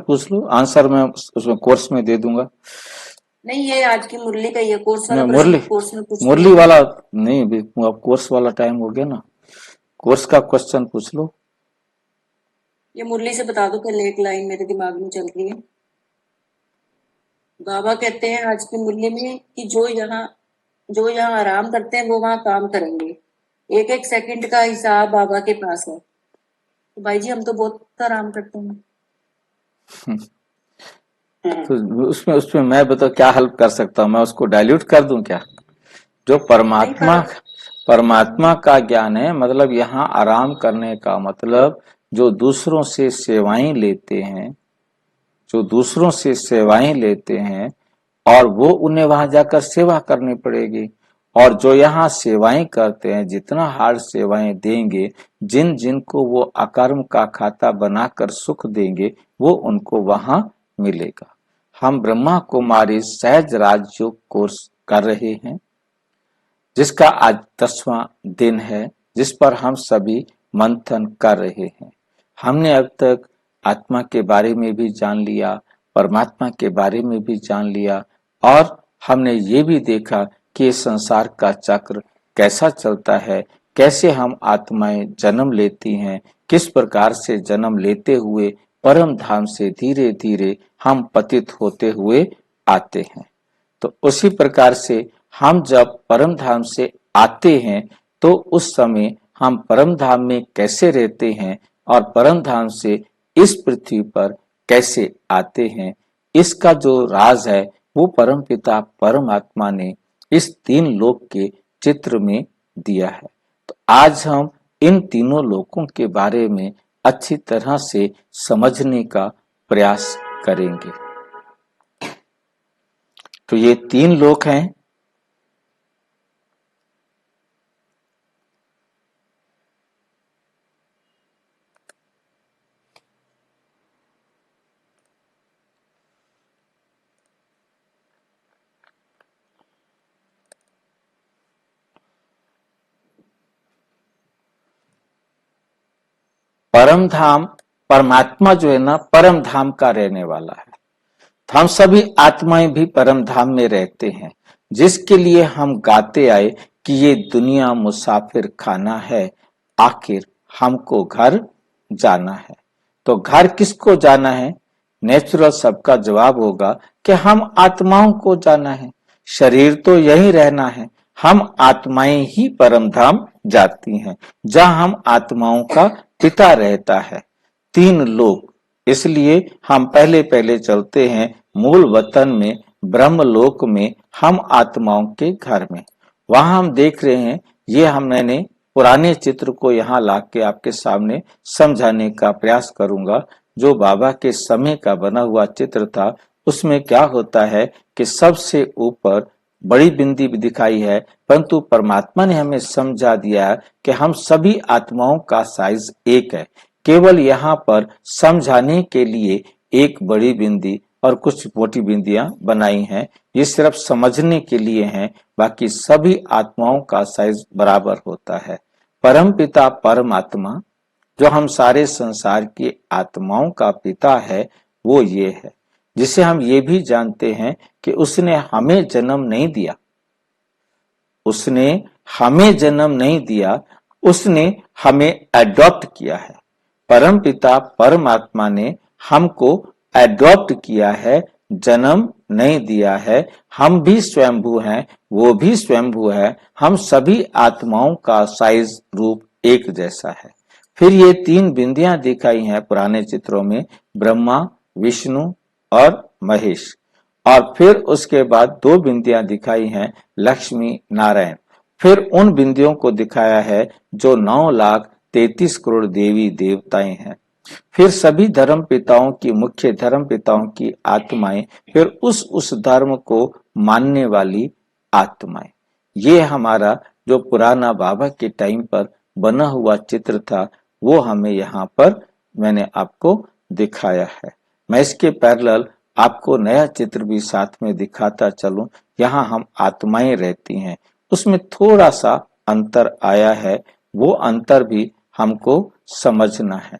पूछ लो, आंसर मैं उसमें कोर्स में दे दूंगा। नहीं, ये आज की मुरली का, ये कोर्स वाला मैं प्रश्न मुरली कोर्स में पूछती मुरली हूँ मैं। वाला नहीं, अभी अब कोर्स वाला टाइम हो गया ना, कोर्स का क्वेश्चन पूछ लो। ये मुरली से बता दो, पहले एक लाइन मेरे दिमाग में चल रही है। बाबा कहते हैं आज की मुरली में कि जो यहाँ आराम करते हैं वो वहां काम करेंगे। एक एक सेकंड का हिसाब बाबा के पास है। तो भाई जी, हम तो बहुत आराम करते हैं। तो उसमें उसमें मैं बताओ क्या हेल्प कर सकता हूँ, मैं उसको डाइल्यूट कर दूं क्या? जो नहीं पर। परमात्मा परमात्मा का ज्ञान है, मतलब यहाँ आराम करने का मतलब जो दूसरों से सेवाएं लेते हैं, जो दूसरों से सेवाएं लेते हैं और वो उन्हें वहां जाकर सेवा करनी पड़ेगी। और जो यहाँ सेवाएं करते हैं, जितना हार्ड सेवाएं देंगे, जिन जिनको वो अकर्म का खाता बनाकर सुख देंगे, वो उनको वहां मिलेगा। हम ब्रह्मा कुमारी सहज राजयोग कोर्स कर रहे हैं, जिसका आज 10वां दिन है, जिस पर हम सभी मंथन कर रहे हैं। हमने अब तक आत्मा के बारे में भी जान लिया, परमात्मा के बारे में भी जान लिया, और हमने ये भी देखा कि इस संसार का चक्र कैसा चलता है, कैसे हम आत्माएं जन्म लेती हैं, किस प्रकार से जन्म लेते हुए परम धाम से धीरे धीरे हम पतित होते हुए आते हैं। तो उसी प्रकार से हम जब परम धाम से आते हैं, तो उस समय हम परम धाम में कैसे रहते हैं और परम धाम से इस पृथ्वी पर कैसे आते हैं, इसका जो राज है वो परम पिता परमात्मा ने इस 3 लोक के चित्र में दिया है। तो आज हम इन तीनों लोकों के बारे में अच्छी तरह से समझने का प्रयास करेंगे। तो ये 3 लोक हैं। परम धाम, परमात्मा जो है ना, परम धाम का रहने वाला है। हम सभी आत्माएं भी परम धाम में रहते हैं, जिसके लिए हम गाते आए कि ये दुनिया मुसाफिर खाना है, आखिर हमको घर जाना है। तो घर किसको जाना है? नेचुरल सबका जवाब होगा कि हम आत्माओं को जाना है। शरीर तो यही रहना है, हम आत्माएं ही परम धाम जाती हैं, जहां हम आत्माओं का पिता रहता है। 3 लोक, इसलिए हम पहले पहले चलते हैं मूल वतन में, ब्रह्मलोक में, हम आत्माओं के घर में। वहां हम देख रहे हैं, ये मैंने पुराने चित्र को यहाँ ला के आपके सामने समझाने का प्रयास करूंगा। जो बाबा के समय का बना हुआ चित्र था, उसमें क्या होता है कि सबसे ऊपर बड़ी बिंदी भी दिखाई है, परंतु परमात्मा ने हमें समझा दिया है कि हम सभी आत्माओं का साइज एक है। केवल यहाँ पर समझाने के लिए एक बड़ी बिंदी और कुछ मोटी बिंदियां बनाई हैं, ये सिर्फ समझने के लिए हैं, बाकी सभी आत्माओं का साइज बराबर होता है। परम पिता परमात्मा, जो हम सारे संसार की आत्माओं का पिता है, वो ये है, जिसे हम ये भी जानते हैं कि उसने हमें जन्म नहीं दिया, उसने हमें जन्म नहीं दिया, उसने हमें एडॉप्ट किया है। परम पिता परमात्मा ने हमको एडॉप्ट किया है, जन्म नहीं दिया है। हम भी स्वयंभू हैं, वो भी स्वयंभू है, हम सभी आत्माओं का साइज रूप एक जैसा है। फिर ये 3 बिंदियां दिखाई हैं पुराने चित्रों में, ब्रह्मा, विष्णु और महेश। और फिर उसके बाद 2 बिंदियां दिखाई हैं, लक्ष्मी नारायण। फिर उन बिंदियों को दिखाया है जो 9,33,00,000 देवी देवताएं हैं। फिर सभी धर्म पिताओं की, मुख्य धर्म पिताओं की आत्माएं, फिर उस धर्म को मानने वाली आत्माएं। ये हमारा जो पुराना बाबा के टाइम पर बना हुआ चित्र था, वो हमें यहाँ पर मैंने आपको दिखाया है। मैं इसके पैरेलल आपको नया चित्र भी साथ में दिखाता चलूं। यहाँ हम आत्माएं रहती हैं, उसमें थोड़ा सा अंतर आया है, वो अंतर भी हमको समझना है।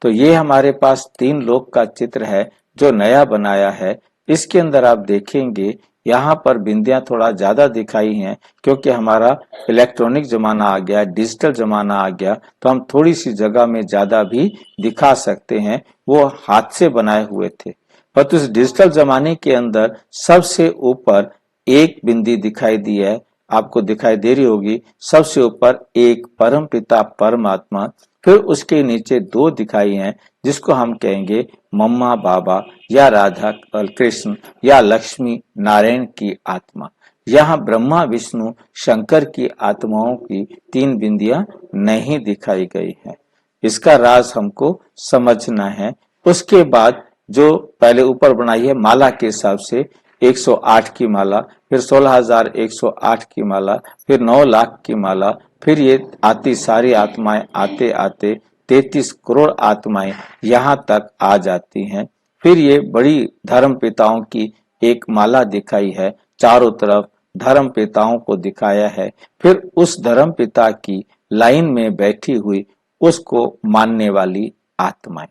तो ये हमारे पास 3 लोक का चित्र है, जो नया बनाया है, इसके अंदर आप देखेंगे यहाँ पर बिंदियां थोड़ा ज्यादा दिखाई हैं, क्योंकि हमारा इलेक्ट्रॉनिक जमाना आ गया, डिजिटल जमाना आ गया, तो हम थोड़ी सी जगह में ज्यादा भी दिखा सकते हैं। वो हाथ से बनाए हुए थे, पर इस डिजिटल जमाने के अंदर सबसे ऊपर एक बिंदी दिखाई दी है, आपको दिखाई दे रही होगी। सबसे ऊपर एक परम पिता परमात्मा, फिर उसके नीचे दो दिखाई हैं, जिसको हम कहेंगे मम्मा बाबा या राधा कृष्ण या लक्ष्मी नारायण की आत्मा। यहाँ ब्रह्मा विष्णु शंकर की आत्माओं की तीन बिंदियां नहीं दिखाई गई है। इसका राज हमको समझना है। उसके बाद जो पहले ऊपर बनाई है माला के हिसाब से 108 की माला, फिर 16,108 की माला, फिर 9 लाख की माला, फिर ये आती सारी आत्माएं आते आते 33 करोड़ आत्माएं यहाँ तक आ जाती हैं। फिर ये बड़ी धर्म पिताओं की एक माला दिखाई है, चारों तरफ धर्म पिताओं को दिखाया है। फिर उस धर्म पिता की लाइन में बैठी हुई उसको मानने वाली आत्माएं।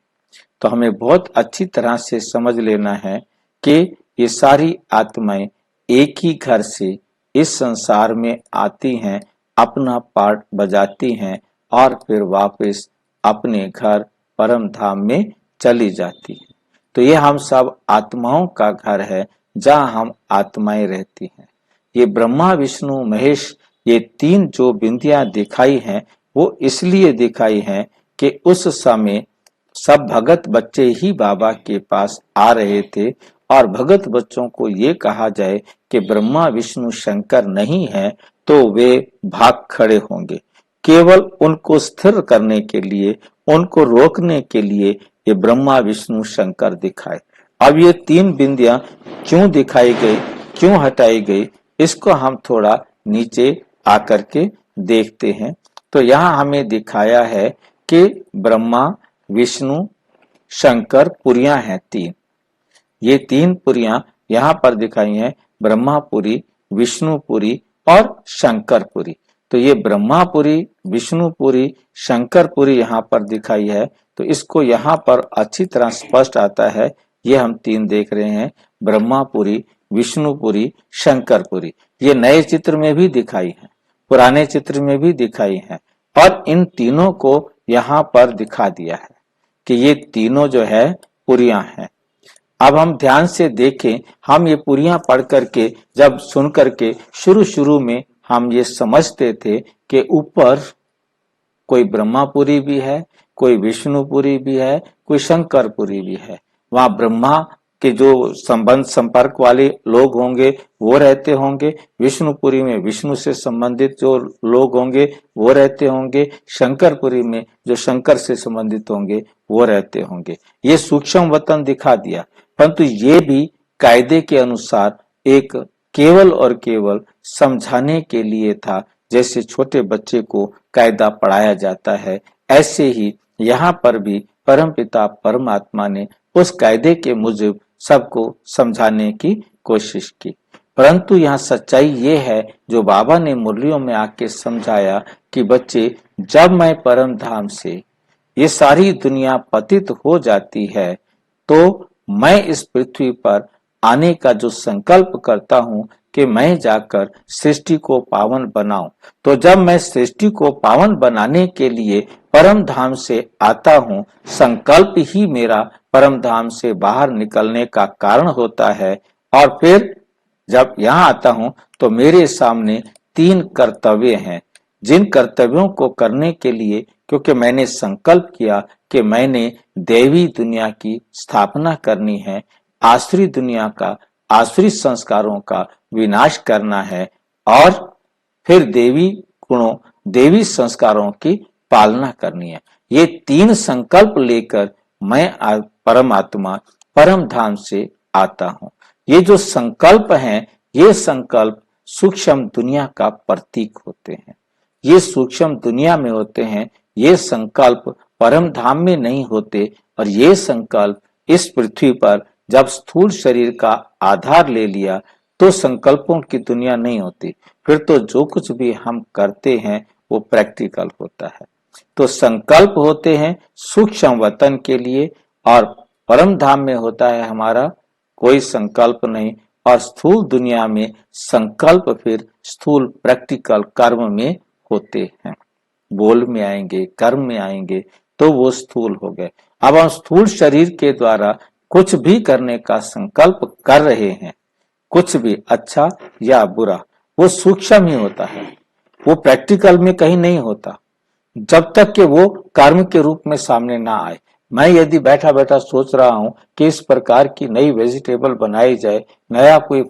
तो हमें बहुत अच्छी तरह से समझ लेना है कि ये सारी आत्माएं एक ही घर से इस संसार में आती हैं, अपना पार्ट बजाती हैं और फिर वापस अपने घर परम धाम में चली जाती हैं। तो ये हम सब आत्माओं का घर है, जहाँ हम आत्माएं रहती हैं। ये ब्रह्मा विष्णु महेश, ये तीन जो बिंदियां दिखाई हैं, वो इसलिए दिखाई हैं कि उस समय सब भगत बच्चे ही बाबा के पास आ रहे थे, और भगत बच्चों को ये कहा जाए कि ब्रह्मा विष्णु शंकर नहीं है, तो वे भाग खड़े होंगे। केवल उनको स्थिर करने के लिए, उनको रोकने के लिए ये ब्रह्मा विष्णु शंकर दिखाए। अब ये तीन बिंदियां क्यों दिखाई गई, क्यों हटाई गई, इसको हम थोड़ा नीचे आकर के देखते हैं। तो यहाँ हमें दिखाया है कि ब्रह्मा विष्णु शंकर पुरियां हैं तीन। ये तीन पुरियां यहाँ पर दिखाई हैं, ब्रह्मापुरी, विष्णुपुरी और शंकरपुरी। तो ये ब्रह्मापुरी, विष्णुपुरी, शंकरपुरी यहाँ पर दिखाई है। तो इसको यहाँ पर अच्छी तरह स्पष्ट आता है। ये हम तीन देख रहे हैं, ब्रह्मापुरी, विष्णुपुरी, शंकरपुरी। ये नए चित्र में भी दिखाई है, पुराने चित्र में भी दिखाई है, और इन तीनों को यहाँ पर दिखा दिया है कि ये तीनों जो है पुरियां हैं। अब हम ध्यान से देखें, हम ये पुरियां पढ़ करके, जब सुन करके शुरू में हम ये समझते थे कि ऊपर कोई ब्रह्मापुरी भी है, कोई विष्णुपुरी भी है, कोई शंकरपुरी भी है। वहां ब्रह्मा के जो संबंध संपर्क वाले लोग होंगे वो रहते होंगे, विष्णुपुरी में विष्णु से संबंधित जो लोग होंगे वो रहते होंगे, शंकरपुरी में जो शंकर से संबंधित होंगे वो रहते होंगे। ये सूक्ष्म वतन दिखा दिया, परंतु ये भी कायदे के अनुसार एक केवल और केवल समझाने के लिए था। जैसे छोटे बच्चे को कायदा पढ़ाया जाता है, ऐसे ही यहाँ पर भी परमपिता परमात्मा ने उस कायदे के मुजब सबको समझाने की कोशिश की। परंतु यहाँ सच्चाई ये है, जो बाबा ने मुरलियों में आके समझाया कि बच्चे, जब मैं परम धाम से ये सारी दुनिया पतित हो जाती है, तो मैं इस पृथ्वी पर आने का जो संकल्प करता हूँ कि मैं जाकर सृष्टि को पावन बनाऊं, तो जब मैं सृष्टि को पावन बनाने के लिए परम धाम से आता हूँ, संकल्प ही मेरा परम धाम से बाहर निकलने का कारण होता है। और फिर जब यहाँ आता हूँ तो मेरे सामने तीन कर्तव्य हैं, जिन कर्तव्यों को करने के लिए, क्योंकि मैंने संकल्प किया कि मैंने देवी दुनिया की स्थापना करनी है, आसुरी दुनिया का, आसुरी संस्कारों का विनाश करना है, और फिर देवी गुणों, देवी संस्कारों की पालना करनी है। ये तीन संकल्प लेकर मैं परमात्मा परम धाम से आता हूँ। ये जो संकल्प हैं, ये संकल्प सूक्ष्म दुनिया का प्रतीक होते हैं, ये सूक्ष्म दुनिया में होते हैं। ये संकल्प परम धाम में नहीं होते, और ये संकल्प इस पृथ्वी पर जब स्थूल शरीर का आधार ले लिया तो संकल्पों की दुनिया नहीं होती। फिर तो जो कुछ भी हम करते हैं वो प्रैक्टिकल होता है। तो संकल्प होते हैं सूक्ष्म वतन के लिए, और परम धाम में होता है हमारा कोई संकल्प नहीं, और स्थूल दुनिया में संकल्प फिर स्थूल प्रैक्टिकल कर्म में होते हैं। बोल में आएंगे, कर्म में आएंगे तो वो स्थूल हो गए। अब हम स्थूल शरीर के द्वारा कुछ भी करने का संकल्प कर रहे हैं, कुछ भी अच्छा या बुरा, वो सूक्ष्म ही होता है, वो प्रैक्टिकल में कहीं नहीं होता जब तक कि वो कर्म के रूप में सामने ना आए। मैं यदि बैठा बैठा सोच रहा हूं कि इस प्रकार की नई वेजिटेबल बनाई जाए, नया कोई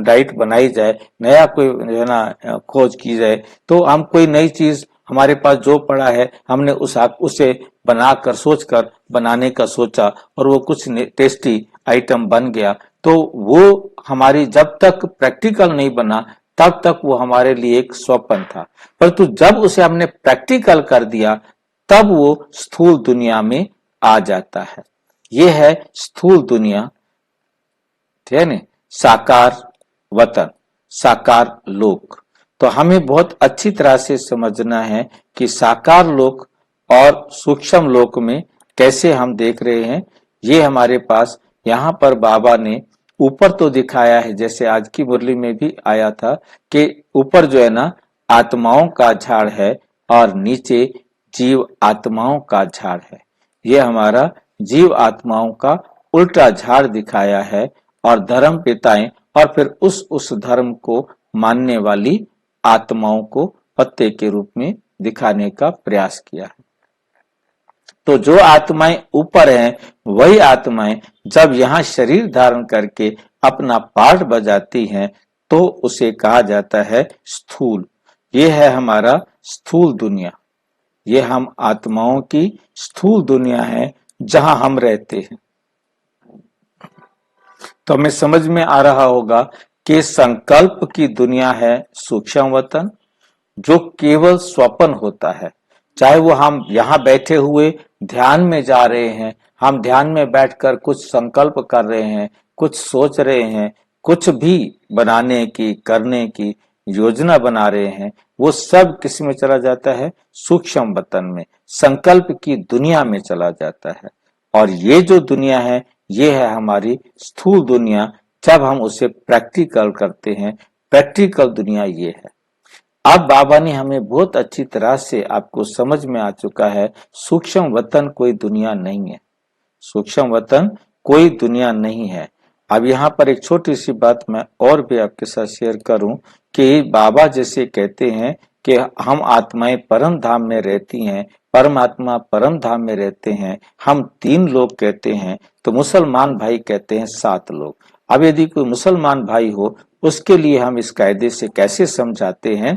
डाइट बनाई जाए, नया कोई है ना खोज की जाए, तो हम कोई नई चीज हमारे पास जो पड़ा है हमने उसे बनाकर सोचकर बनाने का सोचा और वो कुछ टेस्टी आइटम बन गया, तो वो हमारी जब तक प्रैक्टिकल नहीं बना तब तक वो हमारे लिए एक स्वप्न था। परंतु जब उसे हमने प्रैक्टिकल कर दिया तब वो स्थूल दुनिया में आ जाता है। ये है स्थूल दुनिया, ठीक है ना, साकार वतन, साकार लोक। तो हमें बहुत अच्छी तरह से समझना है कि साकार लोक और सूक्ष्म लोक में कैसे हम देख रहे हैं। ये हमारे पास यहाँ पर बाबा ने ऊपर तो दिखाया है, जैसे आज की मुरली में भी आया था कि ऊपर जो है ना आत्माओं का झाड़ है और नीचे जीव आत्माओं का झाड़ है। ये हमारा जीव आत्माओं का उल्टा झाड़ दिखाया है और धर्म पिताएं और फिर उस धर्म को मानने वाली आत्माओं को पत्ते के रूप में दिखाने का प्रयास किया है। तो जो आत्माएं ऊपर हैं वही आत्माएं जब यहाँ शरीर धारण करके अपना पार्ट बजाती हैं तो उसे कहा जाता है स्थूल। ये है हमारा स्थूल दुनिया, ये हम आत्माओं की स्थूल दुनिया है जहां हम रहते हैं। तो हमें समझ में आ रहा होगा कि संकल्प की दुनिया है सूक्ष्म वतन, जो केवल स्वप्न होता है। चाहे वो हम यहाँ बैठे हुए ध्यान में जा रहे हैं, हम ध्यान में बैठकर कुछ संकल्प कर रहे हैं, कुछ सोच रहे हैं, कुछ भी बनाने की करने की योजना बना रहे हैं, वो सब किस में चला जाता है, सूक्ष्म वतन में, संकल्प की दुनिया में चला जाता है। और ये जो दुनिया है ये है हमारी स्थूल दुनिया, जब हम उसे प्रैक्टिकल करते हैं। प्रैक्टिकल दुनिया ये है। अब बाबा ने हमें बहुत अच्छी तरह से आपको समझ में आ चुका है, सूक्ष्म वतन कोई दुनिया नहीं है, सूक्ष्म वतन कोई दुनिया नहीं है। अब यहाँ पर एक छोटी सी बात मैं और भी आपके साथ शेयर करूं कि बाबा जैसे कहते हैं कि हम आत्माएं परम धाम में रहती हैं, परमात्मा परम धाम में रहते हैं, हम 3 लोग कहते हैं, तो मुसलमान भाई कहते हैं 7 लोग। अब यदि कोई मुसलमान भाई हो उसके लिए हम इस कायदे से कैसे समझाते हैं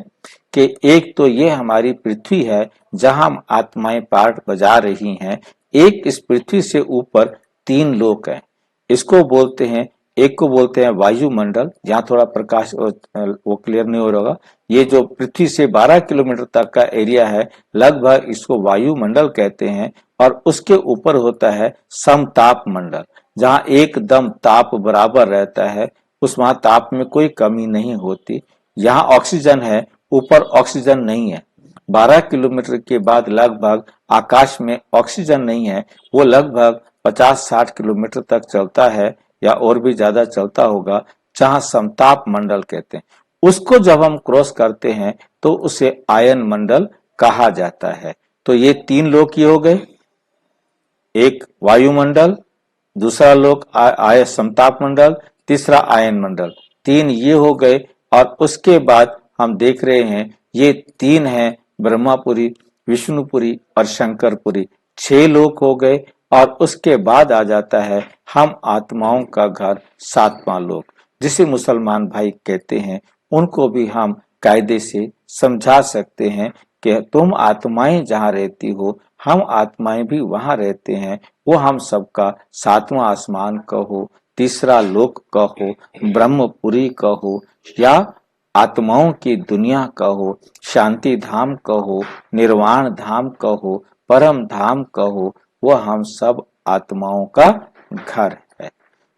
कि एक तो ये हमारी पृथ्वी है जहां हम आत्माएं पार्ट बजा रही हैं, एक इस पृथ्वी से ऊपर 3 लोक हैं, इसको बोलते हैं, एक को बोलते हैं वायुमंडल, जहाँ थोड़ा प्रकाश वो क्लियर नहीं हो रहा होगा, ये जो पृथ्वी से 12 किलोमीटर तक का एरिया है लगभग इसको वायुमंडल कहते हैं। और उसके ऊपर होता है समताप मंडल, जहाँ एकदम ताप बराबर रहता है, उस वहां ताप में कोई कमी नहीं होती। यहाँ ऑक्सीजन है, ऊपर ऑक्सीजन नहीं है। 12 किलोमीटर के बाद लगभग आकाश में ऑक्सीजन नहीं है, वो लगभग 50-60 किलोमीटर तक चलता है या और भी ज्यादा चलता होगा, जहां समताप मंडल कहते हैं। उसको जब हम क्रॉस करते हैं तो उसे आयन मंडल कहा जाता है। तो ये 3 लोक ही हो गए, एक वायुमंडल, दूसरा लोक आय समताप मंडल, तीसरा आयन मंडल, 3 ये हो गए। और उसके बाद हम देख रहे हैं ये 3 हैं ब्रह्मापुरी, विष्णुपुरी और शंकरपुरी, 6 लोक हो गए। और उसके बाद आ जाता है हम आत्माओं का घर 7वां लोक, जिसे मुसलमान भाई कहते हैं। उनको भी हम कायदे से समझा सकते हैं कि तुम आत्माएं जहां रहती हो हम आत्माएं भी वहां रहते हैं, वो हम सबका 7वां आसमान कहो, तीसरा लोक कहो, ब्रह्मपुरी कहो या आत्माओं की दुनिया कहो, शांति धाम कहो, निर्वाण धाम कहो, परम धाम कहो, वो हम सब आत्माओं का घर है,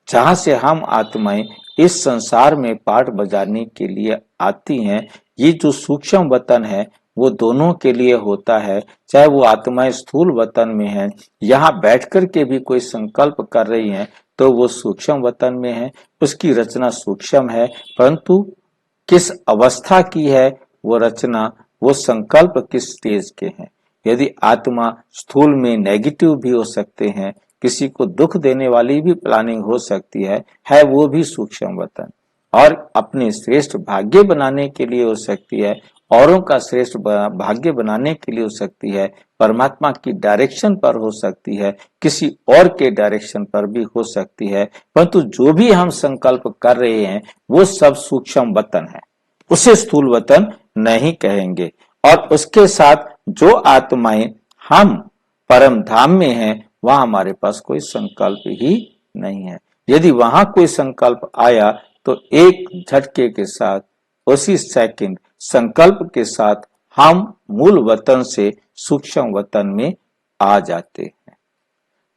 जहां से हम आत्माएं इस संसार में पाठ बजाने के लिए आती हैं। ये जो सूक्ष्म वतन है वो दोनों के लिए होता है। चाहे वो आत्माएं स्थूल वतन में है, यहाँ बैठ कर के भी कोई संकल्प कर रही हैं तो वो सूक्ष्म वतन में है, उसकी रचना सूक्ष्म है, परंतु किस अवस्था की है वो रचना, वो संकल्प किस स्टेज के हैं। यदि आत्मा स्थूल में नेगेटिव भी हो सकते हैं, किसी को दुख देने वाली भी प्लानिंग हो सकती है वो भी सूक्ष्म वतन, और अपने श्रेष्ठ भाग्य बनाने के लिए हो सकती है, औरों का श्रेष्ठ भाग्य बनाने के लिए हो सकती है, परमात्मा की डायरेक्शन पर हो सकती है, किसी और के डायरेक्शन पर भी हो सकती है, परंतु जो भी हम संकल्प कर रहे हैं वो सब सूक्ष्म वतन है, उसे स्थूल वतन नहीं कहेंगे। और उसके साथ जो आत्माएं हम परम धाम में हैं वहां हमारे पास कोई संकल्प ही नहीं है। यदि वहां कोई संकल्प आया तो एक झटके के साथ उसी सेकंड संकल्प के साथ हम मूल वतन से सूक्ष्म वतन में आ जाते हैं।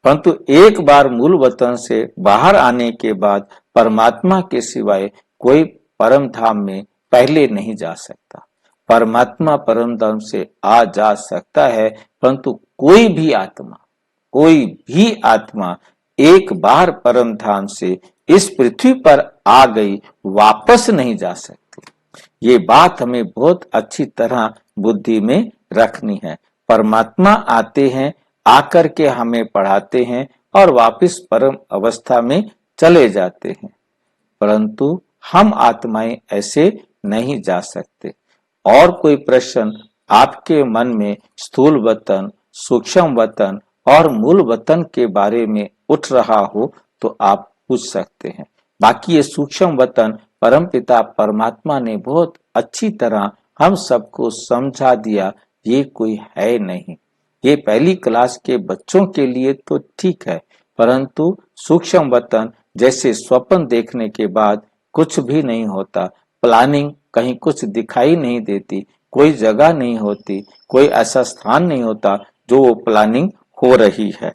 परंतु एक बार मूल वतन से बाहर आने के बाद परमात्मा के सिवाय कोई परम धाम में पहले नहीं जा सकता। परमात्मा परम धाम से आ जा सकता है, परंतु कोई भी आत्मा एक बार परम धाम से इस पृथ्वी पर आ गई वापस नहीं जा सकती। ये बात हमें बहुत अच्छी तरह बुद्धि में रखनी है। परमात्मा आते हैं, आकर के हमें पढ़ाते हैं और वापस परम अवस्था में चले जाते हैं, परंतु हम आत्माएं ऐसे नहीं जा सकते। और कोई प्रश्न आपके मन में स्थूल वतन, सूक्ष्म वतन और मूल वतन के बारे में उठ रहा हो तो आप पूछ सकते हैं। बाकी ये सूक्ष्म वतन परमपिता परमात्मा ने बहुत अच्छी तरह हम सबको समझा दिया, ये कोई है नहीं। ये पहली क्लास के बच्चों के लिए तो ठीक है, परंतु सूक्ष्म वतन जैसे स्वप्न देखने के बाद कुछ भी नहीं होता, प्लानिंग कहीं कुछ दिखाई नहीं देती, कोई जगह नहीं होती, कोई ऐसा स्थान नहीं होता जो वो प्लानिंग हो रही है।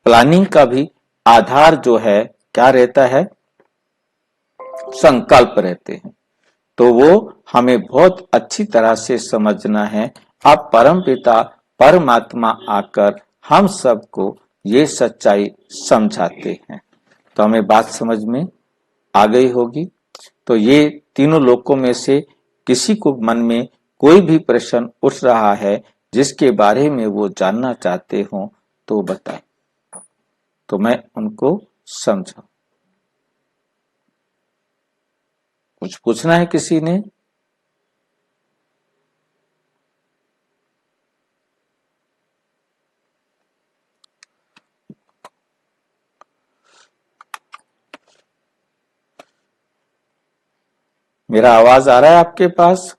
प्लानिंग का भी आधार जो है क्या रहता है, संकल्प रहते हैं। तो वो हमें बहुत अच्छी तरह से समझना है। अब परमपिता परमात्मा आकर हम सबको ये सच्चाई समझाते हैं, तो हमें बात समझ में आ गई होगी। तो ये तीनों लोकों में से किसी को मन में कोई भी प्रश्न उठ रहा है जिसके बारे में वो जानना चाहते हो तो बताएं, तो मैं उनको समझाऊं। कुछ पूछना है किसी ने? मेरा आवाज आ रहा है आपके पास?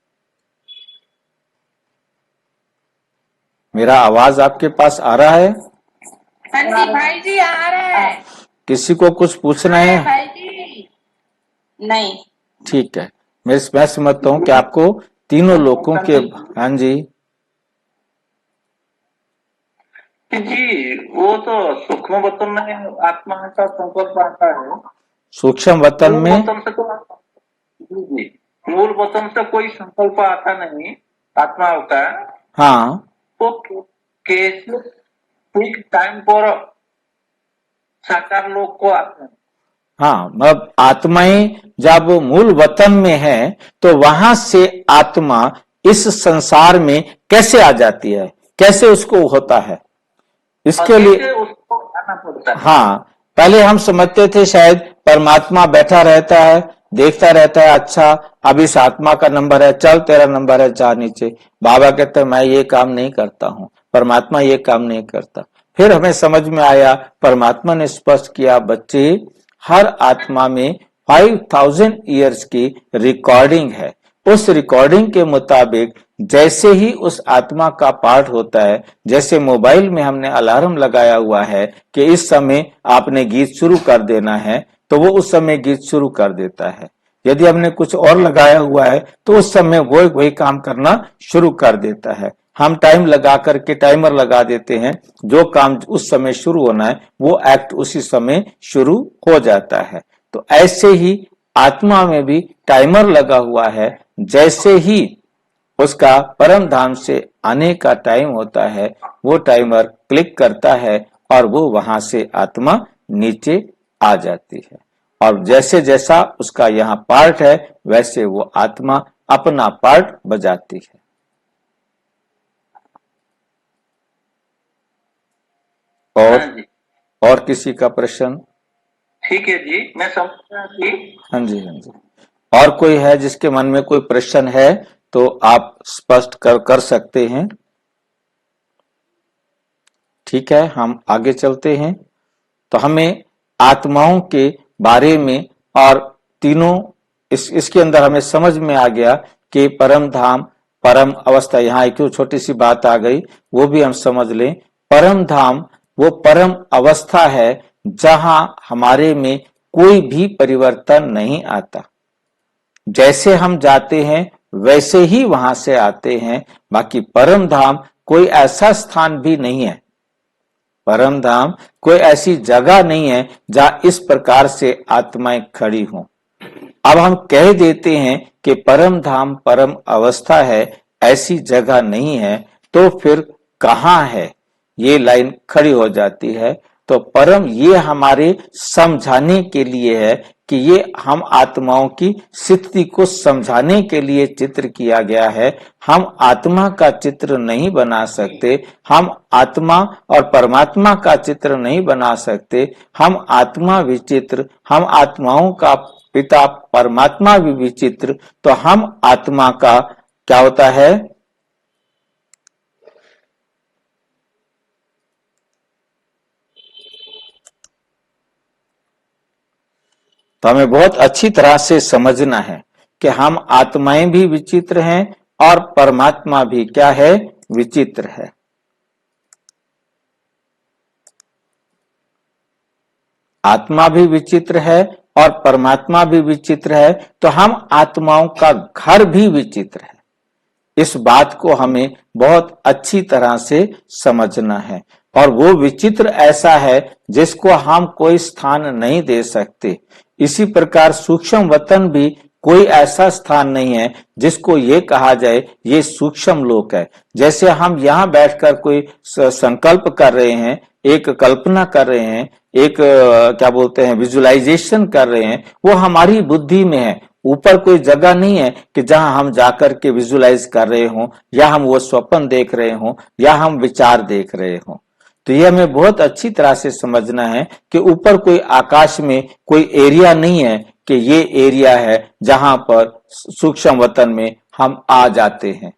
मेरा आवाज आपके पास आ रहा है? हाँ जी भाई जी आ रहा है। किसी को कुछ पूछना है? भाई जी नहीं। ठीक है, मैं समझता हूँ कि आपको तीनों लोकों के, हाँ जी जी, वो तो सूक्ष्म वतन में आत्मा का संकल्प आता है। सूक्ष्म वतन मूल में वतन से तो जी, मूल वतन से कोई संकल्प आता नहीं, आत्मा होता है। हाँ तो कैसे ठीक टाइम पर साकार लोग को आते हैं। हाँ, मतलब आत्माएं जब मूल वतन में है तो वहां से आत्मा इस संसार में कैसे आ जाती है, कैसे उसको होता है, इसके लिए उसको आना पड़ता है। हाँ, पहले हम समझते थे शायद परमात्मा बैठा रहता है, देखता रहता है, अच्छा अब इस आत्मा का नंबर है, चल तेरा नंबर है, जा नीचे। बाबा कहते हैं मैं ये काम नहीं करता हूँ, परमात्मा ये काम नहीं करता। फिर हमें समझ में आया, परमात्मा ने स्पष्ट किया, बच्चे हर आत्मा में 5000 ईयर्स की रिकॉर्डिंग है। उस रिकॉर्डिंग के मुताबिक जैसे ही उस आत्मा का पार्ट होता है, जैसे मोबाइल में हमने अलार्म लगाया हुआ है कि इस समय आपने गीत शुरू कर देना है, तो वो उस समय गीत शुरू कर देता है। यदि हमने कुछ और लगाया हुआ है तो उस समय वो वही काम करना शुरू कर देता है। हम टाइम लगा करके टाइमर लगा देते हैं, जो काम उस समय शुरू होना है वो एक्ट उसी समय शुरू हो जाता है। तो ऐसे ही आत्मा में भी टाइमर लगा हुआ है, जैसे ही उसका परम धाम से आने का टाइम होता है, वो टाइमर क्लिक करता है और वो वहां से आत्मा नीचे आ जाती है। और जैसे जैसा उसका यहाँ पार्ट है वैसे वो आत्मा अपना पार्ट बजाती है। और हाँ जी, और किसी का प्रश्न? ठीक है जी, मैं समझ गया जी। हाँ जी, हाँ जी। और कोई है जिसके मन में कोई प्रश्न है तो आप स्पष्ट कर सकते हैं। ठीक है, हम आगे चलते हैं। तो हमें आत्माओं के बारे में और तीनों इसके अंदर हमें समझ में आ गया कि परम धाम, परम अवस्था, यहाँ एक छोटी सी बात आ गई वो भी हम समझ लें। परम धाम वो परम अवस्था है जहां हमारे में कोई भी परिवर्तन नहीं आता। जैसे हम जाते हैं वैसे ही वहां से आते हैं। बाकी परम धाम कोई ऐसा स्थान भी नहीं है, परम धाम कोई ऐसी जगह नहीं है जहां इस प्रकार से आत्माएं खड़ी हों। अब हम कह देते हैं कि परम धाम परम अवस्था है, ऐसी जगह नहीं है, तो फिर कहां है? ये लाइन खड़ी हो जाती है। तो परम ये हमारे समझाने के लिए है कि ये हम आत्माओं की स्थिति को समझाने के लिए चित्र किया गया है। हम आत्मा का चित्र नहीं बना सकते, हम आत्मा और परमात्मा का चित्र नहीं बना सकते। हम आत्मा विचित्र, हम आत्माओं का पिता परमात्मा भी विचित्र, तो हम आत्मा का क्या होता है? तो हमें बहुत अच्छी तरह से समझना है कि हम आत्माएं भी विचित्र हैं और परमात्मा भी क्या है? विचित्र है। आत्मा भी विचित्र है और परमात्मा भी विचित्र है, तो हम आत्माओं का घर भी विचित्र है। इस बात को हमें बहुत अच्छी तरह से समझना है। और वो विचित्र ऐसा है जिसको हम कोई स्थान नहीं दे सकते। इसी प्रकार सूक्ष्म वतन भी कोई ऐसा स्थान नहीं है जिसको ये कहा जाए ये सूक्ष्म लोक है। जैसे हम यहाँ बैठकर कोई संकल्प कर रहे हैं, एक कल्पना कर रहे हैं, एक क्या बोलते हैं विजुअलाइजेशन कर रहे हैं, वो हमारी बुद्धि में है। ऊपर कोई जगह नहीं है कि जहां हम जाकर के विजुअलाइज कर रहे हों, या हम वो स्वप्न देख रहे हों, या हम विचार देख रहे हों। तो ये हमें बहुत अच्छी तरह से समझना है कि ऊपर कोई आकाश में कोई एरिया नहीं है कि ये एरिया है जहां पर सूक्ष्म वतन में हम आ जाते हैं।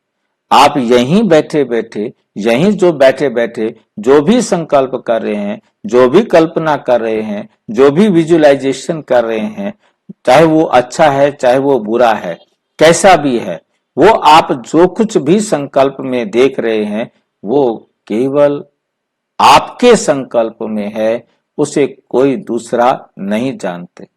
आप यहीं बैठे बैठे, यहीं जो बैठे बैठे जो भी संकल्प कर रहे हैं, जो भी कल्पना कर रहे हैं, जो भी विजुअलाइजेशन कर रहे हैं, चाहे वो अच्छा है चाहे वो बुरा है, कैसा भी है, वो आप जो कुछ भी संकल्प में देख रहे हैं वो केवल आपके संकल्प में है, उसे कोई दूसरा नहीं जानते।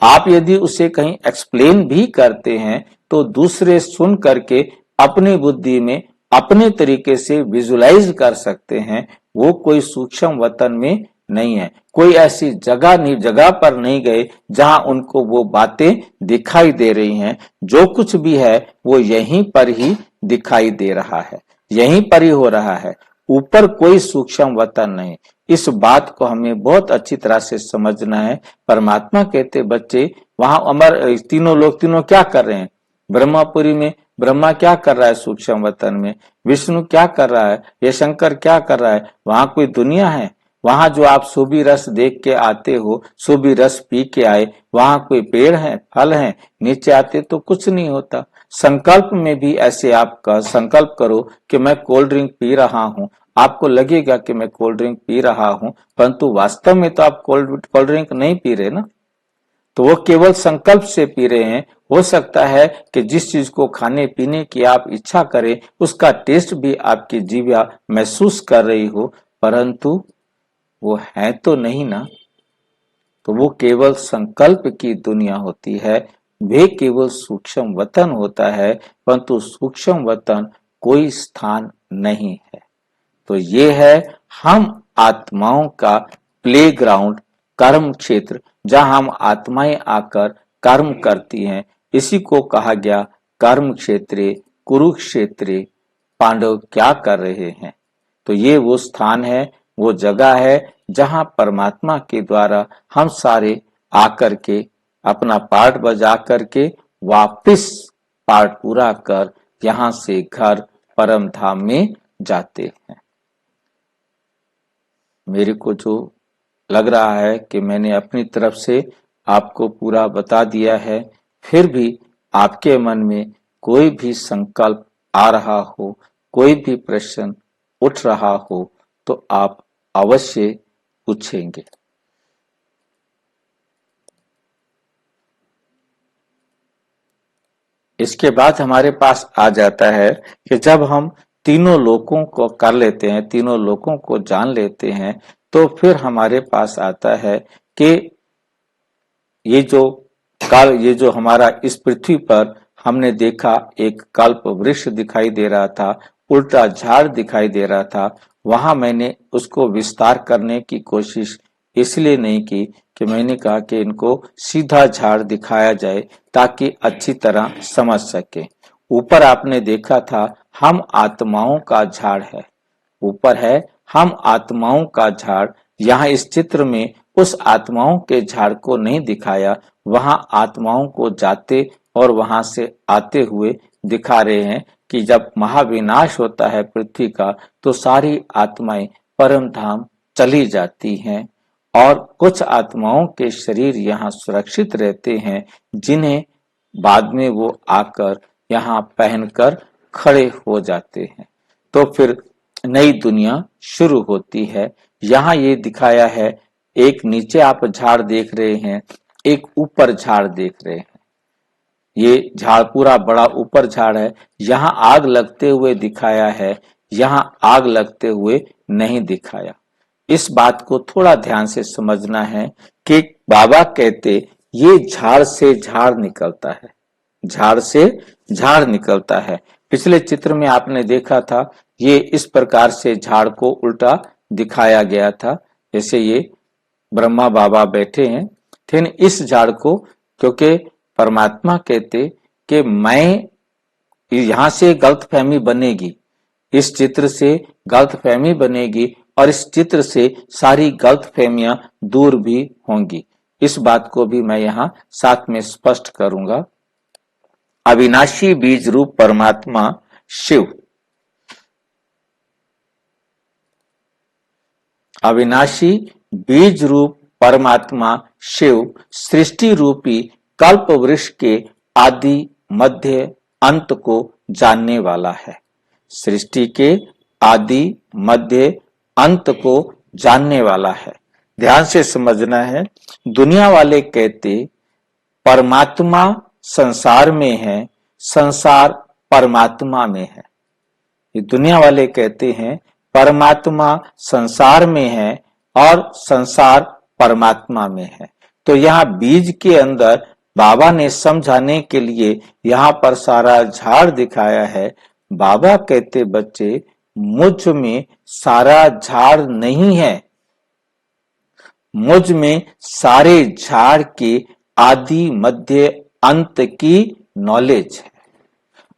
आप यदि उसे कहीं एक्सप्लेन भी करते हैं तो दूसरे सुन करके अपनी बुद्धि में अपने तरीके से विजुलाइज कर सकते हैं। वो कोई सूक्ष्म वतन में नहीं है, कोई ऐसी जगह पर नहीं गए जहां उनको वो बातें दिखाई दे रही हैं। जो कुछ भी है वो यहीं पर ही दिखाई दे रहा है, यहीं पर ही हो रहा है, ऊपर कोई सूक्ष्म वतन नहीं। इस बात को हमें बहुत अच्छी तरह से समझना है। परमात्मा कहते बच्चे वहां अमर तीनों लोग, तीनों क्या कर रहे हैं? ब्रह्मापुरी में ब्रह्मा क्या कर रहा है? सूक्ष्म वतन में विष्णु क्या कर रहा है? ये शंकर क्या कर रहा है? वहां कोई दुनिया है? वहां जो आप सुबी रस देख के आते हो, सुबी रस पी के आए, वहां कोई पेड़ है, फल है? नीचे आते तो कुछ नहीं होता। संकल्प में भी ऐसे आप संकल्प करो कि मैं कोल्ड ड्रिंक पी रहा हूं, आपको लगेगा कि मैं कोल्ड ड्रिंक पी रहा हूं, परंतु वास्तव में तो आप कोल्ड ड्रिंक नहीं पी रहे ना, तो वो केवल संकल्प से पी रहे हैं। हो सकता है कि जिस चीज को खाने पीने की आप इच्छा करें उसका टेस्ट भी आपकी जीवा महसूस कर रही हो, परंतु वो है तो नहीं ना। तो वो केवल संकल्प की दुनिया होती है, वे केवल सूक्ष्म वतन होता है, परंतु सूक्ष्म वतन कोई स्थान नहीं है। तो ये है हम आत्माओं का प्लेग्राउंड, कर्म क्षेत्र, जहां हम आत्माएं आकर कर्म करती हैं। इसी को कहा गया कर्म क्षेत्र कुरुक्षेत्रे पांडव क्या कर रहे हैं। तो ये वो स्थान है, वो जगह है जहां परमात्मा के द्वारा हम सारे आकर के अपना पाठ बजा करके वापिस पाठ पूरा कर यहां से घर परम धाम में जाते हैं। मेरे को जो लग रहा है कि मैंने अपनी तरफ से आपको पूरा बता दिया है, फिर भी आपके मन में कोई भी संकल्प आ रहा हो, कोई भी प्रश्न उठ रहा हो तो आप अवश्य पूछेंगे। इसके बाद हमारे पास आ जाता है कि जब हम तीनों लोकों को कर लेते हैं, तीनों लोकों को जान लेते हैं, तो फिर हमारे पास आता है कि ये जो हमारा इस पृथ्वी पर हमने देखा एक कल्प वृक्ष दिखाई दे रहा था, उल्टा झाड़ दिखाई दे रहा था, वहां मैंने उसको विस्तार करने की कोशिश इसलिए नहीं की कि मैंने कहा कि इनको सीधा झाड़ दिखाया जाए ताकि अच्छी तरह समझ सके। ऊपर आपने देखा था हम आत्माओं का झाड़ है, ऊपर है हम आत्माओं का झाड़। यहाँ इस चित्र में उस आत्माओं के झाड़ को नहीं दिखाया, वहां आत्माओं को जाते और वहां से आते हुए दिखा रहे हैं कि जब महाविनाश होता है पृथ्वी का तो सारी आत्माएं परम धाम चली जाती हैं और कुछ आत्माओं के शरीर यहाँ सुरक्षित रहते हैं, जिन्हें बाद में वो आकर यहाँ पहनकर खड़े हो जाते हैं। तो फिर नई दुनिया शुरू होती है। यहाँ ये दिखाया है, एक नीचे आप झाड़ देख रहे हैं, एक ऊपर झाड़ देख रहे हैं। ये झाड़ पूरा बड़ा ऊपर झाड़ है, यहाँ आग लगते हुए दिखाया है, यहाँ आग लगते हुए नहीं दिखाया। इस बात को थोड़ा ध्यान से समझना है कि बाबा कहते ये झाड़ से झाड़ निकलता है, झाड़ से झाड़ निकलता है। पिछले चित्र में आपने देखा था ये इस प्रकार से झाड़ को उल्टा दिखाया गया था, जैसे ये ब्रह्मा बाबा बैठे हैं। फिर इस झाड़ को, क्योंकि परमात्मा कहते कि मैं, यहां से गलतफहमी बनेगी, इस चित्र से गलतफहमी बनेगी और इस चित्र से सारी गलतफहमियां दूर भी होंगी। इस बात को भी मैं यहाँ साथ में स्पष्ट करूंगा। अविनाशी बीज रूप परमात्मा शिव, अविनाशी बीज रूप परमात्मा शिव सृष्टि रूपी कल्प वृक्ष के आदि मध्य अंत को जानने वाला है। सृष्टि के आदि मध्य अंत को जानने वाला है। ध्यान से समझना है। दुनिया वाले कहते परमात्मा संसार में है, संसार परमात्मा में है। ये दुनिया वाले कहते हैं परमात्मा संसार में है और संसार परमात्मा में है। तो यहाँ बीज के अंदर बाबा ने समझाने के लिए यहाँ पर सारा झाड़ दिखाया है। बाबा कहते बच्चे मुझ में सारा झाड़ नहीं है, मुझ में सारे झाड़ के आदि मध्य अंत की नॉलेज है।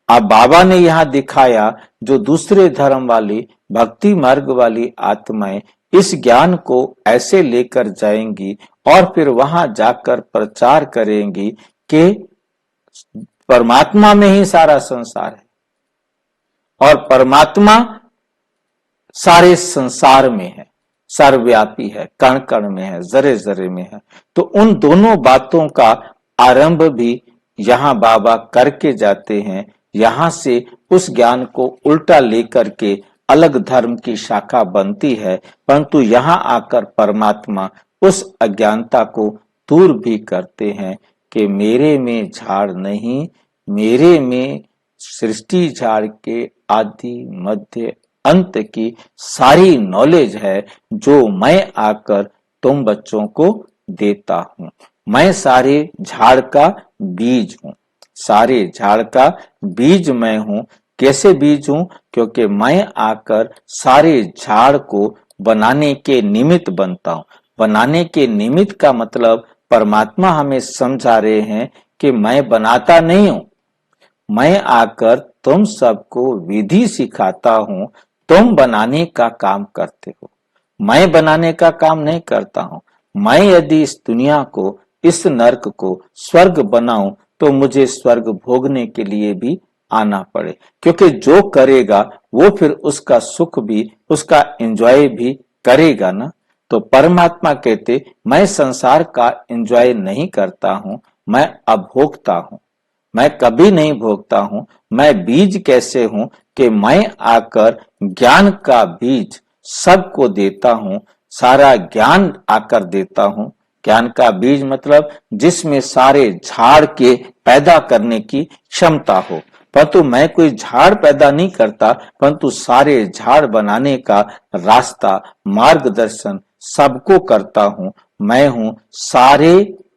अब बाबा ने यहाँ दिखाया जो दूसरे धर्म वाली भक्ति मार्ग वाली आत्माएं इस ज्ञान को ऐसे लेकर जाएंगी और फिर वहां जाकर प्रचार करेंगी कि परमात्मा में ही सारा संसार है और परमात्मा सारे संसार में है, सर्वव्यापी है, कण कण में है, जरे जरे में है। तो उन दोनों बातों का आरंभ भी यहाँ बाबा करके जाते हैं। यहाँ से उस ज्ञान को उल्टा लेकर के अलग धर्म की शाखा बनती है, परंतु यहाँ आकर परमात्मा उस अज्ञानता को दूर भी करते हैं कि मेरे में झाड़ नहीं, मेरे में सृष्टि झाड़ के आदि मध्य अंत की सारी नॉलेज है जो मैं आकर तुम बच्चों को देता हूँ। मैं सारे झाड़ का बीज हूँ, सारे झाड़ का बीज मैं हूँ। कैसे बीज हूँ? क्योंकि मैं आकर सारे झाड़ को बनाने के निमित्त बनता हूँ। बनाने के निमित्त का मतलब परमात्मा हमें समझा रहे हैं कि मैं बनाता नहीं हूँ, मैं आकर तुम सबको विधि सिखाता हूँ, तुम बनाने का काम करते हो। मैं बनाने का काम नहीं करता हूँ। मैं यदि इस दुनिया को, इस नर्क को स्वर्ग बनाऊं तो मुझे स्वर्ग भोगने के लिए भी आना पड़े, क्योंकि जो करेगा वो फिर उसका सुख भी, उसका एंजॉय भी करेगा ना। तो परमात्मा कहते मैं संसार का एंजॉय नहीं करता हूं, मैं अभोक्ता हूं, मैं कभी नहीं भोगता हूं। मैं बीज कैसे हूं कि मैं आकर ज्ञान का बीज सबको देता हूं, सारा ज्ञान आकर देता हूं। ज्ञान का बीज मतलब जिसमें सारे झाड़ के पैदा करने की क्षमता हो। परंतु मैं कोई झाड़ पैदा नहीं करता, परंतु सारे झाड़ बनाने का रास्ता, मार्गदर्शन सबको करता हूं। मैं हूं सारे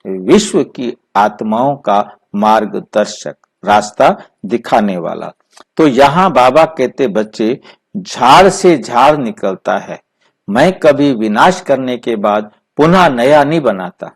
विश्व की आत्माओं का मार्गदर्शक, रास्ता दिखाने वाला। तो यहाँ बाबा कहते बच्चे, झाड़ से झाड़ निकलता है। मैं कभी विनाश करने के बाद पुनः नया नहीं बनाता,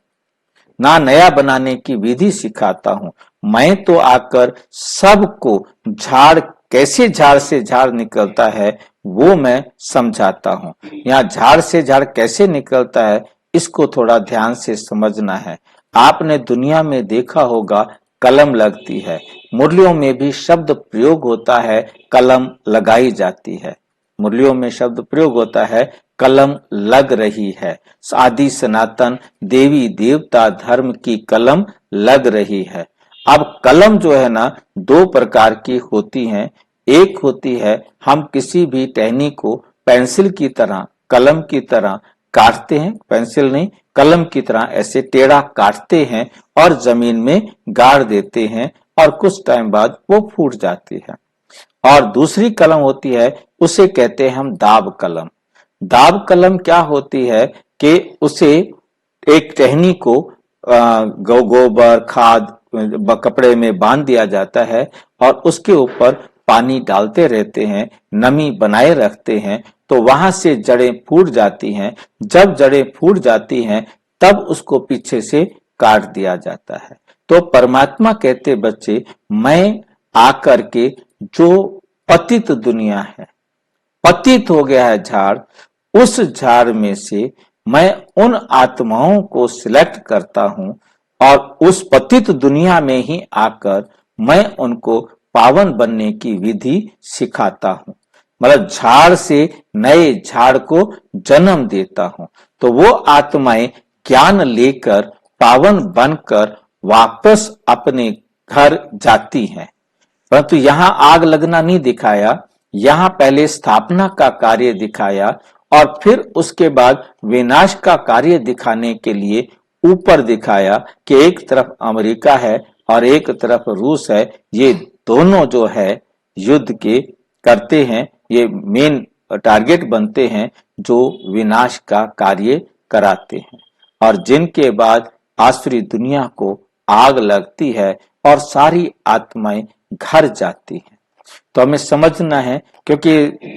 ना नया बनाने की विधि सिखाता हूं। मैं तो आकर सबको झाड़, कैसे झाड़ से झाड़ निकलता है वो मैं समझाता हूं। यहाँ झाड़ से झाड़ कैसे निकलता है इसको थोड़ा ध्यान से समझना है। आपने दुनिया में देखा होगा कलम लगती है, मुरलियों में भी शब्द प्रयोग होता है, कलम लगाई जाती है। मुरलियों में शब्द प्रयोग होता है, कलम लग रही है। आदि सनातन देवी देवता धर्म की कलम लग रही है। अब कलम जो है ना, दो प्रकार की होती हैं। एक होती है हम किसी भी टहनी को पेंसिल की तरह, कलम की तरह काटते हैं, पेंसिल नहीं कलम की तरह ऐसे टेढ़ा काटते हैं और जमीन में गाड़ देते हैं और कुछ टाइम बाद वो फूट जाती है। और दूसरी कलम होती है, उसे कहते हैं हम दाब कलम। दाब कलम क्या होती है कि उसे एक टहनी को गोबर खाद कपड़े में बांध दिया जाता है और उसके ऊपर पानी डालते रहते हैं, नमी बनाए रखते हैं, तो वहां से जड़ें फूट जाती हैं। जब जड़ें फूट जाती हैं तब उसको पीछे से काट दिया जाता है। तो परमात्मा कहते बच्चे, मैं आकर के जो पतित दुनिया है, पतित हो गया है झाड़, उस झाड़ में से मैं उन आत्माओं को सिलेक्ट करता हूं और उस पतित दुनिया में ही आकर मैं उनको पावन बनने की विधि सिखाता हूं। मतलब झाड़ से नए झाड़ को जन्म देता हूं। तो वो आत्माएं ज्ञान लेकर पावन बनकर वापस अपने घर जाती हैं। परंतु यहाँ आग लगना नहीं दिखाया, यहाँ पहले स्थापना का कार्य दिखाया और फिर उसके बाद विनाश का कार्य दिखाने के लिए ऊपर दिखाया कि एक तरफ अमेरिका है और एक तरफ रूस है। ये दोनों जो है युद्ध के करते हैं, ये मेन टारगेट बनते हैं जो विनाश का कार्य कराते हैं और जिनके बाद आसुरी दुनिया को आग लगती है और सारी आत्माएं घर जाती हैं। तो हमें समझना है, क्योंकि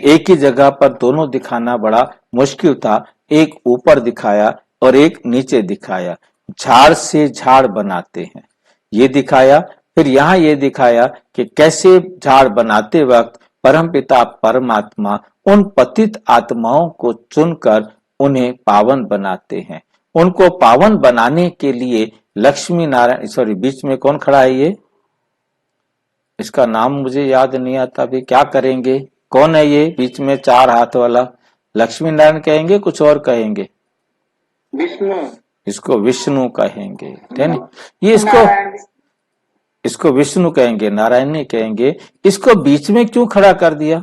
एक ही जगह पर दोनों दिखाना बड़ा मुश्किल था। एक ऊपर दिखाया और एक नीचे दिखाया। झाड़ से झाड़ बनाते हैं ये दिखाया, फिर यहाँ ये दिखाया कि कैसे झाड़ बनाते वक्त परमपिता परमात्मा उन पतित आत्माओं को चुनकर उन्हें पावन बनाते हैं। उनको पावन बनाने के लिए लक्ष्मी नारायण, सॉरी बीच में कौन खड़ा है ये, इसका नाम मुझे याद नहीं आता अभी, क्या करेंगे, कौन है ये बीच में चार हाथ वाला? लक्ष्मी नारायण कहेंगे कुछ और कहेंगे? विष्णु। इसको विष्णु कहेंगे, है ना? ये इसको विष्णु कहेंगे, नारायण नहीं कहेंगे। इसको बीच में क्यों खड़ा कर दिया?